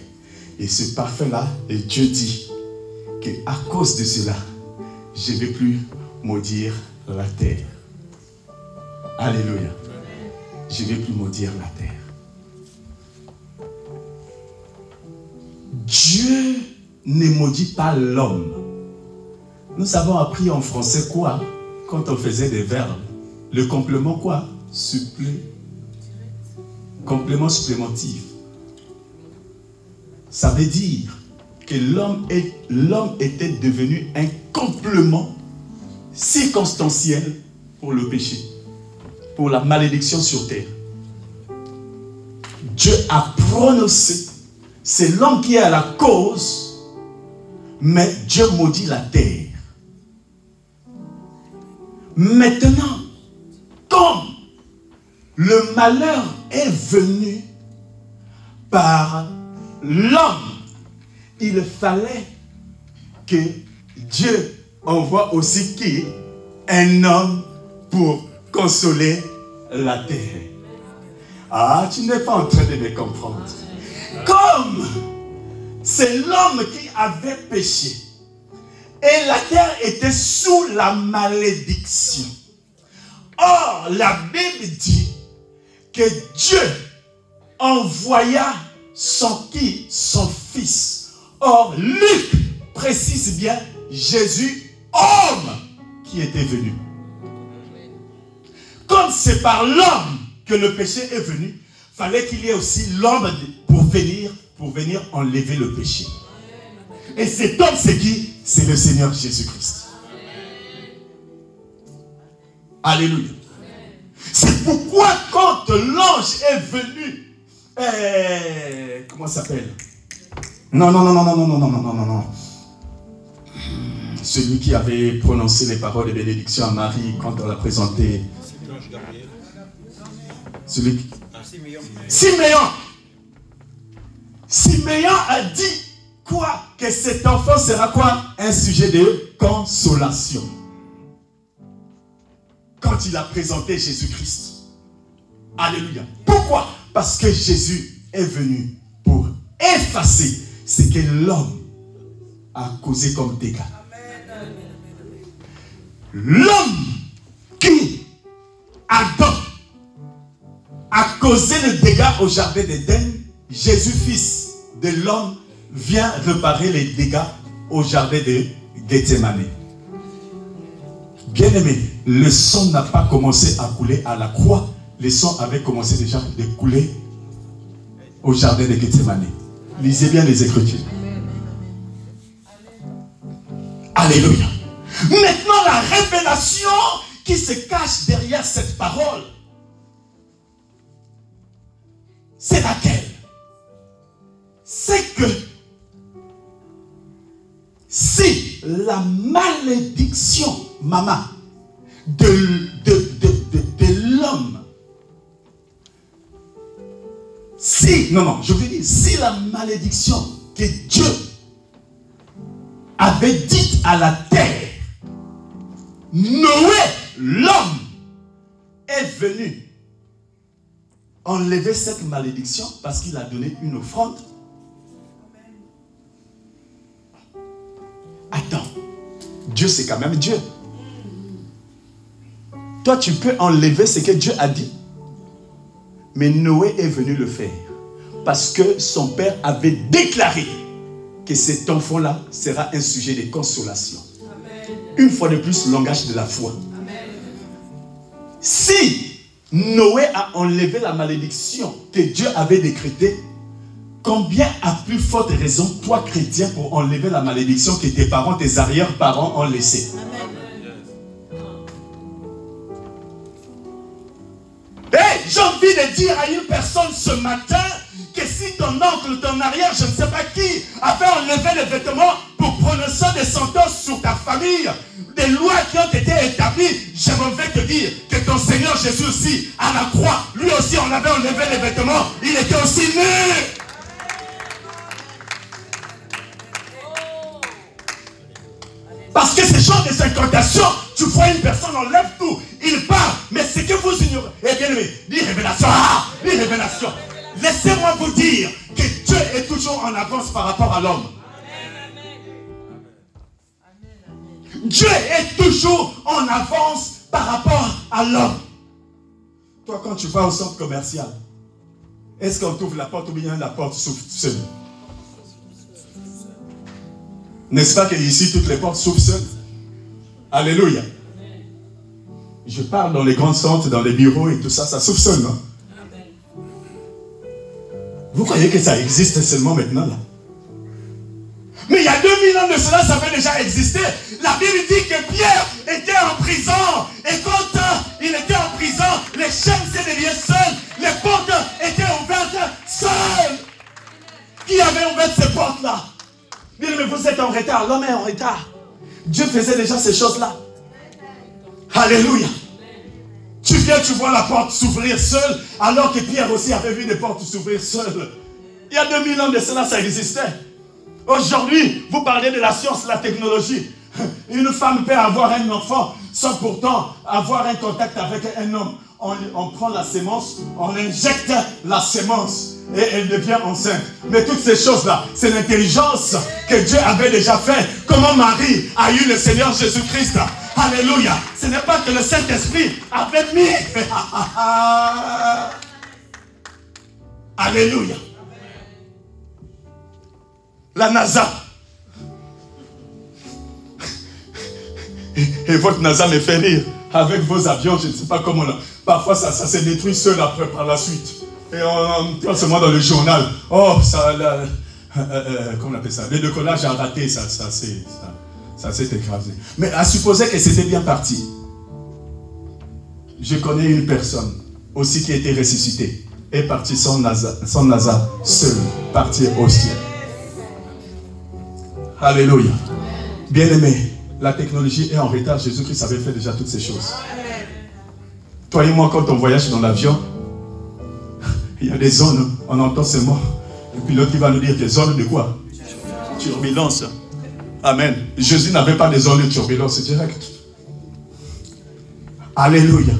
Et ce parfum-là, Dieu dit qu'à cause de cela, je ne vais plus maudire la terre. Alléluia. Je ne vais plus maudire la terre. Dieu ne maudit pas l'homme. Nous avons appris en français quoi? Quand on faisait des verbes. Le complément quoi? Complément supplémentif. Ça veut dire que l'homme était devenu un complément circonstanciel pour le péché, pour la malédiction sur terre. Dieu a prononcé, c'est l'homme qui est à la cause, mais Dieu maudit la terre. Maintenant, comme le malheur est venu par l'homme, il fallait que Dieu envoie aussi qui? Un homme pour consoler la terre. Ah, tu n'es pas en train de me comprendre. Comme c'est l'homme qui avait péché et la terre était sous la malédiction. Or, la Bible dit que Dieu envoya son fils. Or, Luc précise bien Jésus, homme, qui était venu. Comme c'est par l'homme que le péché est venu, fallait qu'il y ait aussi l'homme pour venir enlever le péché. Et cet homme, c'est qui? C'est le Seigneur Jésus-Christ. Alléluia. C'est pourquoi quand l'ange est venu, comment ça s'appelle? Non. Celui qui avait prononcé les paroles de bénédiction à Marie quand on l'a présenté. Celui qui... Siméon a dit quoi? Que cet enfant sera quoi? Un sujet de consolation. Quand il a présenté Jésus-Christ. Alléluia. Pourquoi? Parce que Jésus est venu pour effacer ce que l'homme a causé comme dégâts. L'homme qui, Adam, a causé le dégât au jardin d'Éden, Jésus, fils de l'homme, vient réparer les dégâts au jardin de Gethsémane. Bien-aimé, le sang n'a pas commencé à couler à la croix. Le sang avait commencé déjà de couler au jardin de Gethsémane. Lisez bien les Écritures. Alléluia. Maintenant, la révélation qui se cache derrière cette parole, c'est laquelle? C'est que si la malédiction, maman, de l'homme, si la malédiction que Dieu avait dite à la terre, Noé, l'homme, est venu enlever cette malédiction parce qu'il a donné une offrande. Attends, Dieu c'est quand même Dieu. Toi tu peux enlever ce que Dieu a dit. Mais Noé est venu le faire parce que son père avait déclaré que cet enfant-là sera un sujet de consolation. Amen. Une fois de plus, le langage de la foi. Si Noé a enlevé la malédiction que Dieu avait décrétée, combien à plus forte raison, toi chrétien, pour enlever la malédiction que tes parents, tes arrière-parents ont laissée? Hey, j'ai envie de dire à une personne ce matin que si ton oncle, ton arrière, je ne sais pas qui, avait enlevé les vêtements pour prononcer des sentences sur ta famille, des lois qui ont été établies, j'aimerais te dire que ton Seigneur Jésus aussi, à la croix, lui aussi on avait enlevé les vêtements, il était aussi nu. Parce que ce genre de incantations, tu vois une personne, enlève tout, il part, mais ce que vous ignorez, eh bien, dit révélation, dit révélation. Laissez-moi vous dire que Dieu est toujours en avance par rapport à l'homme. Dieu est toujours en avance par rapport à l'homme. Toi, quand tu vas au centre commercial, est-ce qu'on t'ouvre la porte ou bien la porte s'ouvre seule? N'est-ce pas que ici toutes les portes s'ouvrent seules? Alléluia. Je parle dans les grands centres, dans les bureaux et tout ça, ça s'ouvre seul, non? Vous croyez que ça existe seulement maintenant là? Mais il y a 2000 ans de cela, ça avait déjà existé. La Bible dit que Pierre était en prison. Et quand il était en prison, les chaînes s'étaient déliées seules. Les portes étaient ouvertes seules. Qui avait ouvert ces portes-là? Bien, mais vous êtes en retard. L'homme est en retard. Dieu faisait déjà ces choses-là. Alléluia. Tu viens, tu vois la porte s'ouvrir seule, alors que Pierre aussi avait vu des portes s'ouvrir seules. Il y a 2000 ans de cela, ça existait. Aujourd'hui, vous parlez de la science, la technologie. Une femme peut avoir un enfant sans pourtant avoir un contact avec un homme. On prend la sémence, on injecte la sémence et elle devient enceinte. Mais toutes ces choses-là, c'est l'intelligence que Dieu avait déjà fait. Comment Marie a eu le Seigneur Jésus-Christ. Alléluia. Ce n'est pas que le Saint-Esprit avait mis. Alléluia. La NASA. Et votre NASA me fait rire. Avec vos avions, je ne sais pas comment. Parfois, ça se détruit seul après, par la suite. Et on entend seulement dans le journal. Oh, ça, comment on appelle ça? Le décollage a raté, ça s'est écrasé. Mais à supposer que c'était bien parti. Je connais une personne aussi qui a été ressuscitée. Est partie sans NASA seul, partie au ciel. Alléluia. Bien-aimé, la technologie est en retard. Jésus-Christ avait fait déjà toutes ces choses. Toi et moi, quand on voyage dans l'avion, il y a des zones, on entend seulement le pilote qui va nous dire des zones de quoi? Turbulence. Amen. Jésus n'avait pas des zones de turbulence directe. Alléluia.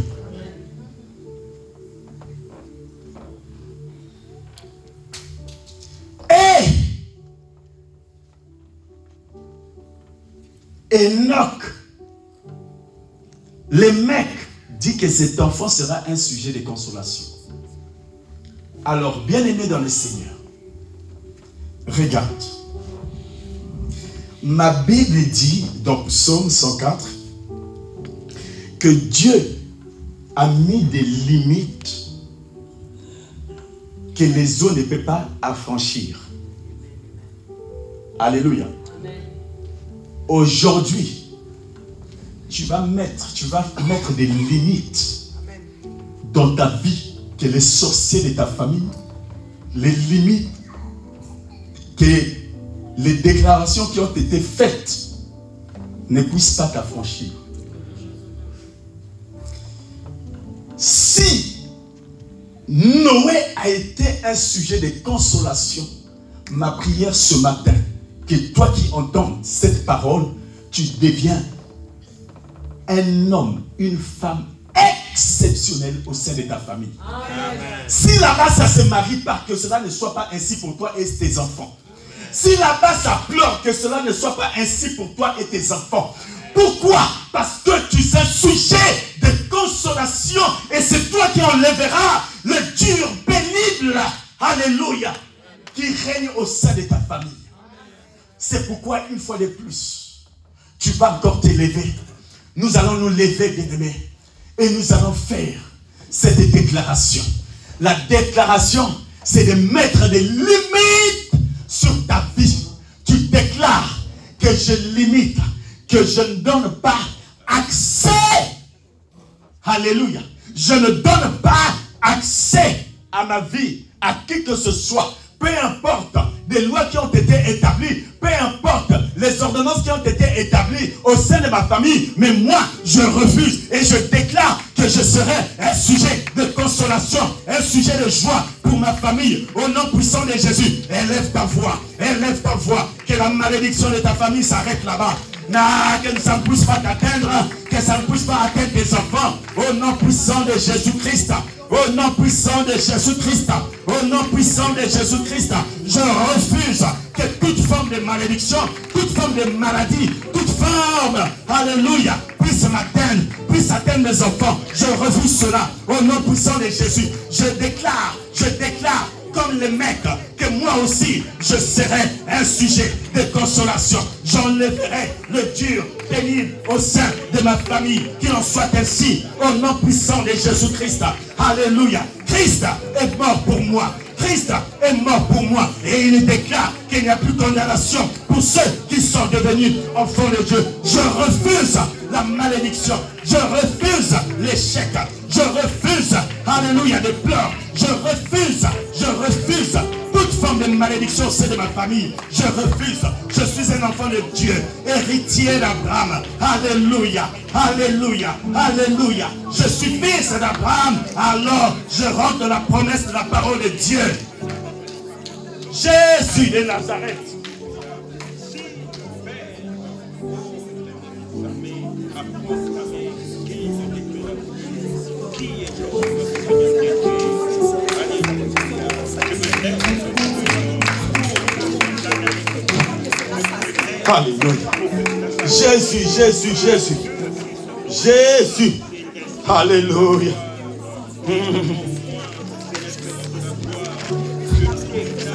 Enoch, le mec dit que cet enfant sera un sujet de consolation. Alors, bien-aimé dans le Seigneur, regarde. Ma Bible dit, dans Psaume 104, que Dieu a mis des limites que les eaux ne peuvent pas affranchir. Alléluia. Aujourd'hui, tu vas mettre des limites dans ta vie que les sorciers de ta famille, les limites que les déclarations qui ont été faites ne puissent pas t'affranchir. Si Noé a été un sujet de consolation, ma prière ce matin, que toi qui entends cette parole, tu deviens un homme, une femme exceptionnelle au sein de ta famille. Amen. Si là-bas ça se marie pas, que cela ne soit pas ainsi pour toi et tes enfants. Si là-bas ça pleure, que cela ne soit pas ainsi pour toi et tes enfants. Pourquoi? Parce que tu es un sujet de consolation et c'est toi qui enlèveras le dur pénible, alléluia, qui règne au sein de ta famille. C'est pourquoi une fois de plus, tu vas encore t'élever. Nous allons nous lever, bien-aimés, et nous allons faire cette déclaration. La déclaration, c'est de mettre des limites sur ta vie. Tu déclares que je limite, que je ne donne pas accès. Alléluia. Je ne donne pas accès à ma vie, à qui que ce soit. Peu importe les lois qui ont été établies, peu importe les ordonnances qui ont été établies au sein de ma famille, mais moi, je refuse et je déclare que je serai un sujet de consolation, un sujet de joie pour ma famille. Au nom puissant de Jésus, élève ta voix, que la malédiction de ta famille s'arrête là-bas. Que ça ne puisse pas t'atteindre, que ça ne puisse pas atteindre tes enfants. Au nom puissant de Jésus-Christ, au nom puissant de Jésus-Christ, au nom puissant de Jésus-Christ, je refuse que toute forme de malédiction, toute forme de maladie, toute forme, alléluia, puisse m'atteindre, puisse atteindre mes enfants. Je refuse cela au nom puissant de Jésus. Je déclare, comme les mecs, que moi aussi, je serai un sujet de consolation. J'enlèverai le dur, pénible au sein de ma famille. Qu'il en soit ainsi, au nom puissant de Jésus-Christ. Alléluia. Christ est mort pour moi. Christ est mort pour moi. Et il déclare qu'il n'y a plus de condamnation pour ceux qui sont devenus enfants de Dieu. Je refuse la malédiction. Je refuse l'échec. Je refuse, alléluia, de pleurs. Je refuse toute forme de malédiction au sein de ma famille. Je refuse. Je suis un enfant de Dieu, héritier d'Abraham. Alléluia, alléluia, alléluia. Je suis fils d'Abraham. Alors, je rentre dans la promesse de la parole de Dieu. Jésus de Nazareth. Alléluia. Jésus, Jésus, Jésus. Jésus. Alléluia.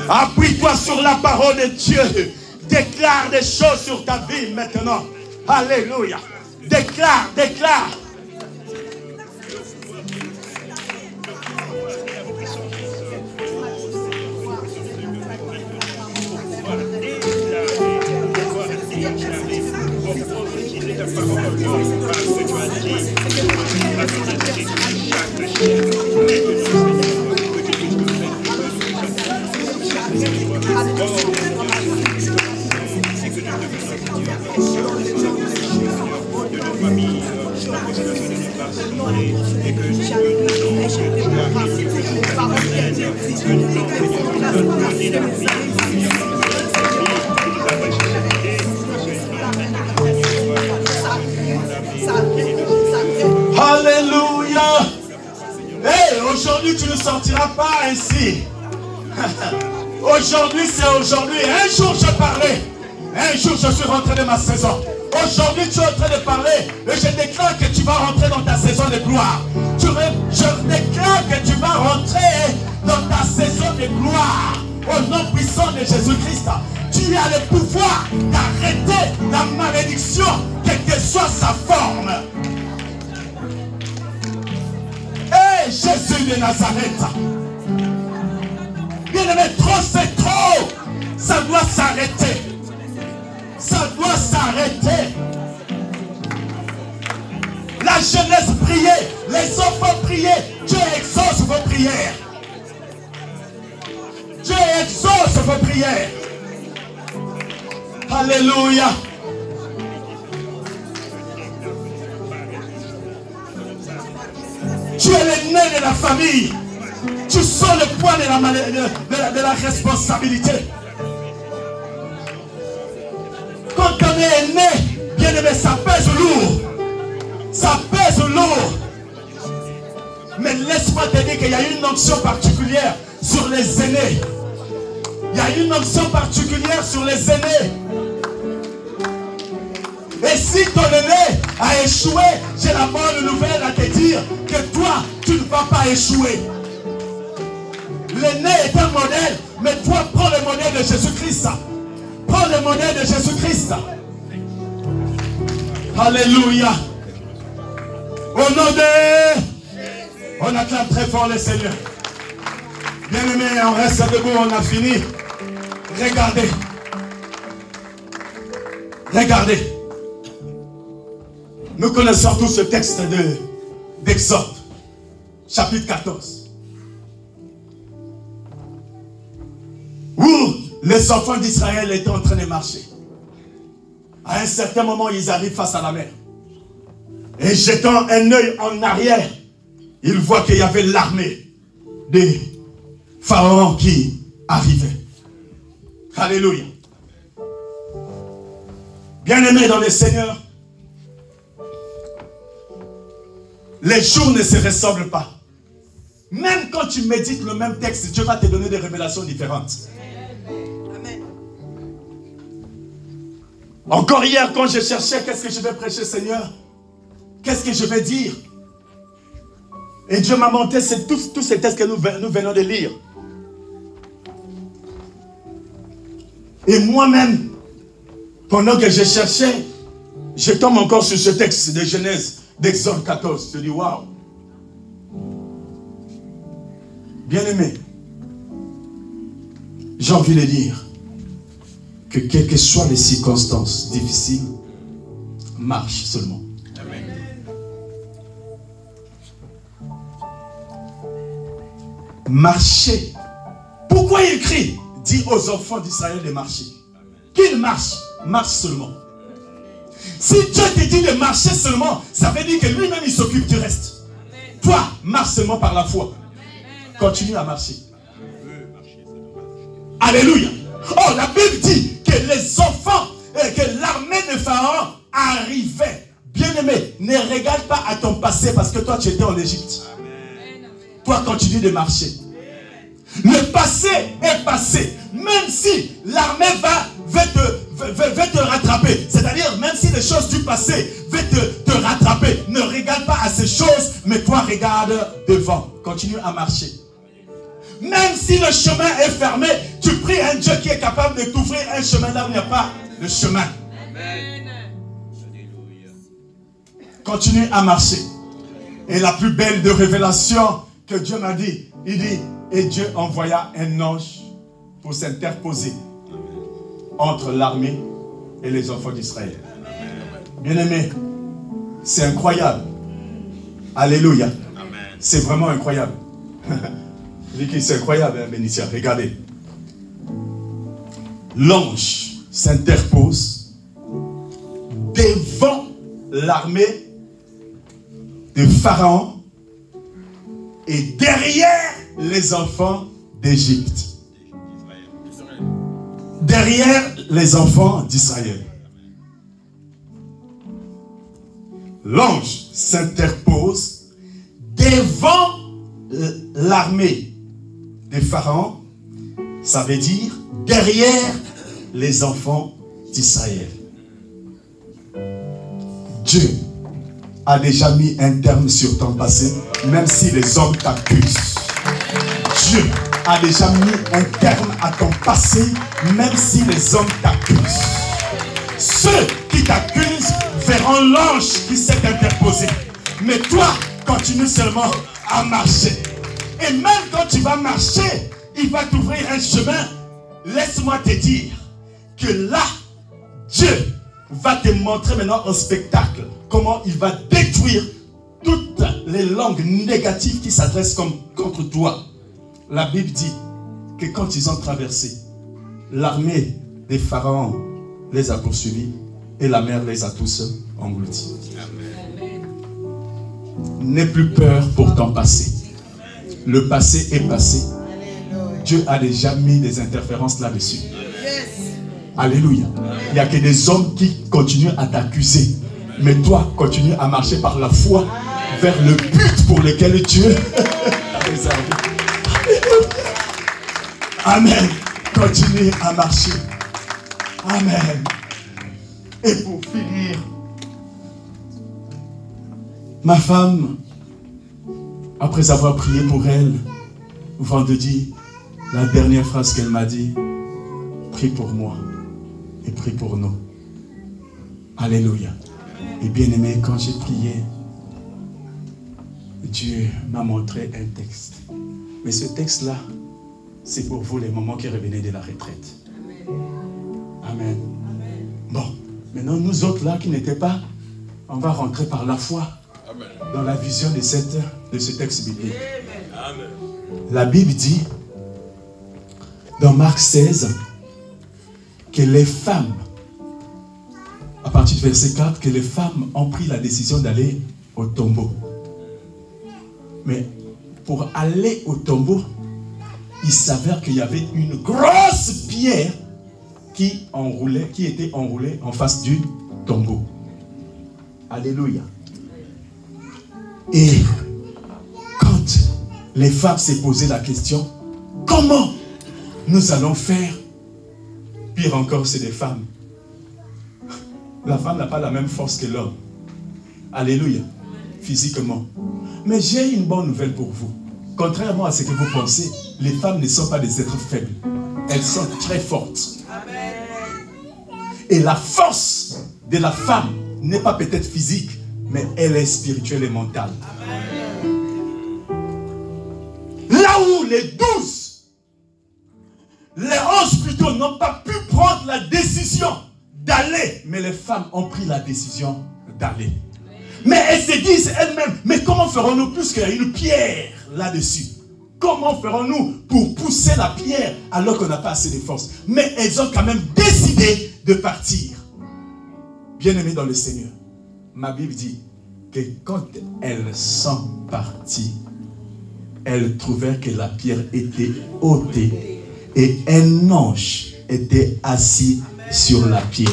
Appuie-toi sur la parole de Dieu. Déclare des choses sur ta vie maintenant. Alléluia. Déclare, déclare. Alléluia. Hey, aujourd'hui tu ne sortiras pas ainsi. Aujourd'hui c'est aujourd'hui. Un jour je parlais. Un jour je suis rentré de ma saison. Aujourd'hui tu es en train de parler et je déclare que tu vas rentrer dans ta saison de gloire. Je déclare que tu vas rentrer dans ta saison de gloire. Au nom puissant de Jésus-Christ, tu as le pouvoir d'arrêter la malédiction, quelle que soit sa forme. Hey, Jésus de Nazareth. Bien-aimé, trop c'est trop. Ça doit s'arrêter. Ça doit s'arrêter. La jeunesse priait, les enfants priaient. Dieu exauce vos prières. Dieu exauce vos prières. Alléluia. Tu es l'aîné de la famille. Tu sens le poids de la responsabilité. Quand on est aîné, bien aimé, ça pèse lourd. Ça pèse lourd. Mais laisse-moi te dire qu'il y a une onction particulière sur les aînés. Il y a une onction particulière sur les aînés. Et si ton aîné a échoué, j'ai la bonne nouvelle à te dire que toi, tu ne vas pas échouer. L'aîné est un modèle, mais toi, prends le modèle de Jésus-Christ. Prends le modèle de Jésus-Christ. Alléluia. Au nom de... On acclame très fort le Seigneur. Bien-aimés, on reste debout, on a fini. Regardez. Regardez. Nous connaissons tous ce texte d'Exode, chapitre 14. Où les enfants d'Israël étaient en train de marcher. À un certain moment, ils arrivent face à la mer. Et jetant un œil en arrière, ils voient qu'il y avait l'armée des pharaons qui arrivait. Alléluia. Bien-aimés dans le Seigneur, les jours ne se ressemblent pas. Même quand tu médites le même texte, Dieu va te donner des révélations différentes. Amen. Encore hier, quand je cherchais, qu'est-ce que je vais prêcher, Seigneur? Qu'est-ce que je vais dire? Et Dieu m'a montré tous ces textes que nous venons de lire. Et moi-même, pendant que je cherchais, je tombe encore sur ce texte de Genèse, d'Exode 14. Je dis, waouh. Bien-aimé, j'ai envie de dire que quelles que soient les circonstances difficiles, marche seulement. Amen. Marchez. Pourquoi il crie? Dit aux enfants d'Israël de marcher. Qu'ils marchent, marche seulement. Si Dieu te dit de marcher seulement, ça veut dire que lui-même il s'occupe du reste. Toi, marche seulement par la foi. Continue à marcher. Alléluia. Oh, la Bible dit que les enfants, que l'armée de Pharaon arrivait. Bien-aimé, ne regarde pas à ton passé parce que toi tu étais en Égypte. Toi, continue de marcher. Le passé est passé. Même si l'armée va te rattraper. C'est-à-dire, même si les choses du passé vont te rattraper, ne regarde pas à ces choses, mais toi, regarde devant. Continue à marcher. Même si le chemin est fermé, tu pries un Dieu qui est capable de t'ouvrir un chemin là où il n'y a pas de chemin. Amen. Continue à marcher. Et la plus belle de révélation que Dieu m'a dit, il dit, et Dieu envoya un ange pour s'interposer entre l'armée et les enfants d'Israël. Bien-aimés, c'est incroyable. Alléluia. C'est vraiment incroyable. Je dis que c'est incroyable, hein, Bénitia. Regardez. L'ange s'interpose devant l'armée de Pharaon et derrière les enfants d'Égypte. Derrière les enfants d'Israël. L'ange s'interpose devant l'armée de Pharaon. Ça veut dire derrière les enfants d'Israël. Dieu a déjà mis un terme sur ton passé, même si les hommes t'accusent. Dieu a déjà mis un terme à ton passé, même si les hommes t'accusent. Ceux qui t'accusent verront l'ange qui s'est interposé. Mais toi, continue seulement à marcher. Et même quand tu vas marcher, il va t'ouvrir un chemin. Laisse-moi te dire que là, Dieu va te montrer maintenant un spectacle. Comment il va détruire toutes les langues négatives qui s'adressent contre toi. La Bible dit que quand ils ont traversé, l'armée des pharaons les a poursuivis et la mer les a tous engloutis. N'aie plus peur pour ton passé. Le passé est passé. Dieu a déjà mis des interférences là-dessus. Alléluia. Il n'y a que des hommes qui continuent à t'accuser. Mais toi, continue à marcher par la foi vers le but pour lequel Dieu t'a réservé. Amen. Continue à marcher. Amen. Et pour finir, ma femme, après avoir prié pour elle, vendredi, la dernière phrase qu'elle m'a dit, prie pour moi et prie pour nous. Alléluia. Et bien aimé, quand j'ai prié, Dieu m'a montré un texte. Mais ce texte-là, c'est pour vous les moments qui revenaient de la retraite. Amen. Bon, maintenant nous autres là qui n'étaient pas, on va rentrer par la foi dans la vision de ce texte biblique. Amen. La Bible dit, dans Marc 16, que les femmes, à partir du verset 4, que les femmes ont pris la décision d'aller au tombeau. Mais pour aller au tombeau, il s'avère qu'il y avait une grosse pierre qui était enroulée en face du tombeau. Alléluia. Et quand les femmes s'est posé la question, comment nous allons faire? Pire encore, c'est des femmes. La femme n'a pas la même force que l'homme. Alléluia. Physiquement. Mais j'ai une bonne nouvelle pour vous. Contrairement à ce que vous pensez, les femmes ne sont pas des êtres faibles. Elles sont très fortes. Amen. Et la force de la femme n'est pas peut-être physique, mais elle est spirituelle et mentale. Amen. Là où les 11 plutôt n'ont pas pu prendre la décision d'aller, mais les femmes ont pris la décision d'aller. Mais elles se disent elles-mêmes, mais comment ferons-nous plus qu'il y a une pierre là-dessus? Comment ferons-nous pour pousser la pierre alors qu'on n'a pas assez de force? Mais elles ont quand même décidé de partir. Bien-aimés dans le Seigneur, ma Bible dit que quand elles sont parties, elles trouvèrent que la pierre était ôtée et un ange était assis sur la pierre.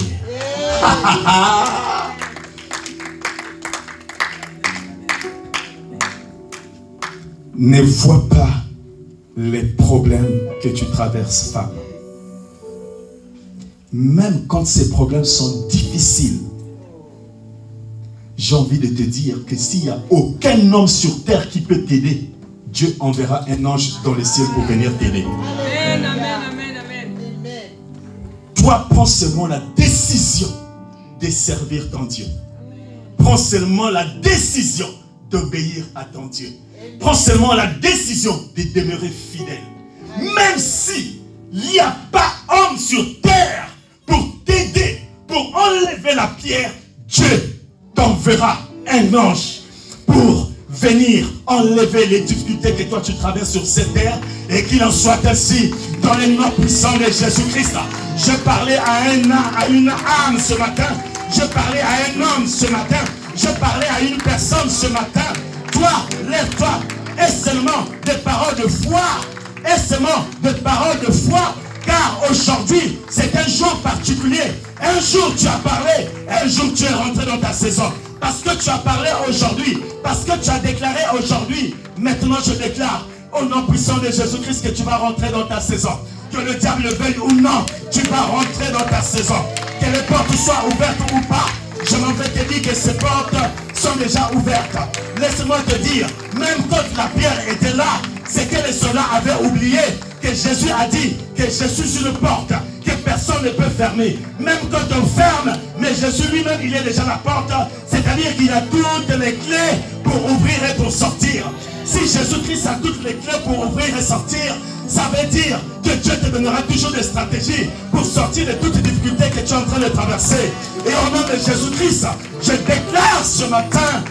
Ne vois pas les problèmes que tu traverses, femme. Même quand ces problèmes sont difficiles, j'ai envie de te dire que s'il n'y a aucun homme sur terre qui peut t'aider, Dieu enverra un ange dans le ciel pour venir t'aider. Amen, amen, amen, amen. Toi, prends seulement la décision de servir ton Dieu. Prends seulement la décision d'obéir à ton Dieu. Prends seulement la décision de demeurer fidèle. Même si il n'y a pas homme sur terre pour t'aider, pour enlever la pierre, Dieu t'enverra un ange pour venir enlever les difficultés que toi tu traverses sur cette terre, et qu'il en soit ainsi dans le nom puissant de Jésus-Christ. Je parlais à une âme ce matin, je parlais à un homme ce matin, je parlais à une personne ce matin. Toi, lève-toi, et seulement des paroles de foi, et seulement des paroles de foi, car aujourd'hui c'est un jour particulier. Un jour tu as parlé, un jour tu es rentré dans ta saison. Parce que tu as parlé aujourd'hui, parce que tu as déclaré aujourd'hui, maintenant je déclare au nom puissant de Jésus-Christ que tu vas rentrer dans ta saison. Que le diable le veuille ou non, tu vas rentrer dans ta saison. Que les portes soient ouvertes ou pas, je m'en vais te dire que ces portes sont déjà ouvertes. Laisse-moi te dire, même quand la pierre était là, c'est que les soldats avaient oublié que Jésus a dit que je suis une porte que personne ne peut fermer. Même quand on ferme, mais Jésus lui-même, il est déjà la porte. C'est-à-dire qu'il a toutes les clés pour ouvrir et pour sortir. Si Jésus-Christ a toutes les clés pour ouvrir et sortir, ça veut dire que Dieu te donnera toujours des stratégies pour sortir de toutes les difficultés que tu es en train de traverser. Et au nom de Jésus-Christ, je déclare ce matin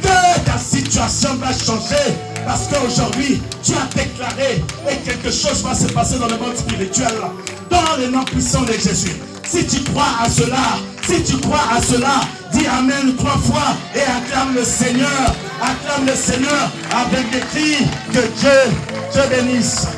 que ta situation va changer. Parce qu'aujourd'hui, tu as déclaré et quelque chose va se passer dans le monde spirituel. Dans le nom puissant de Jésus. Si tu crois à cela, dis Amen 3 fois et acclame le Seigneur avec des cris. Que Dieu te bénisse.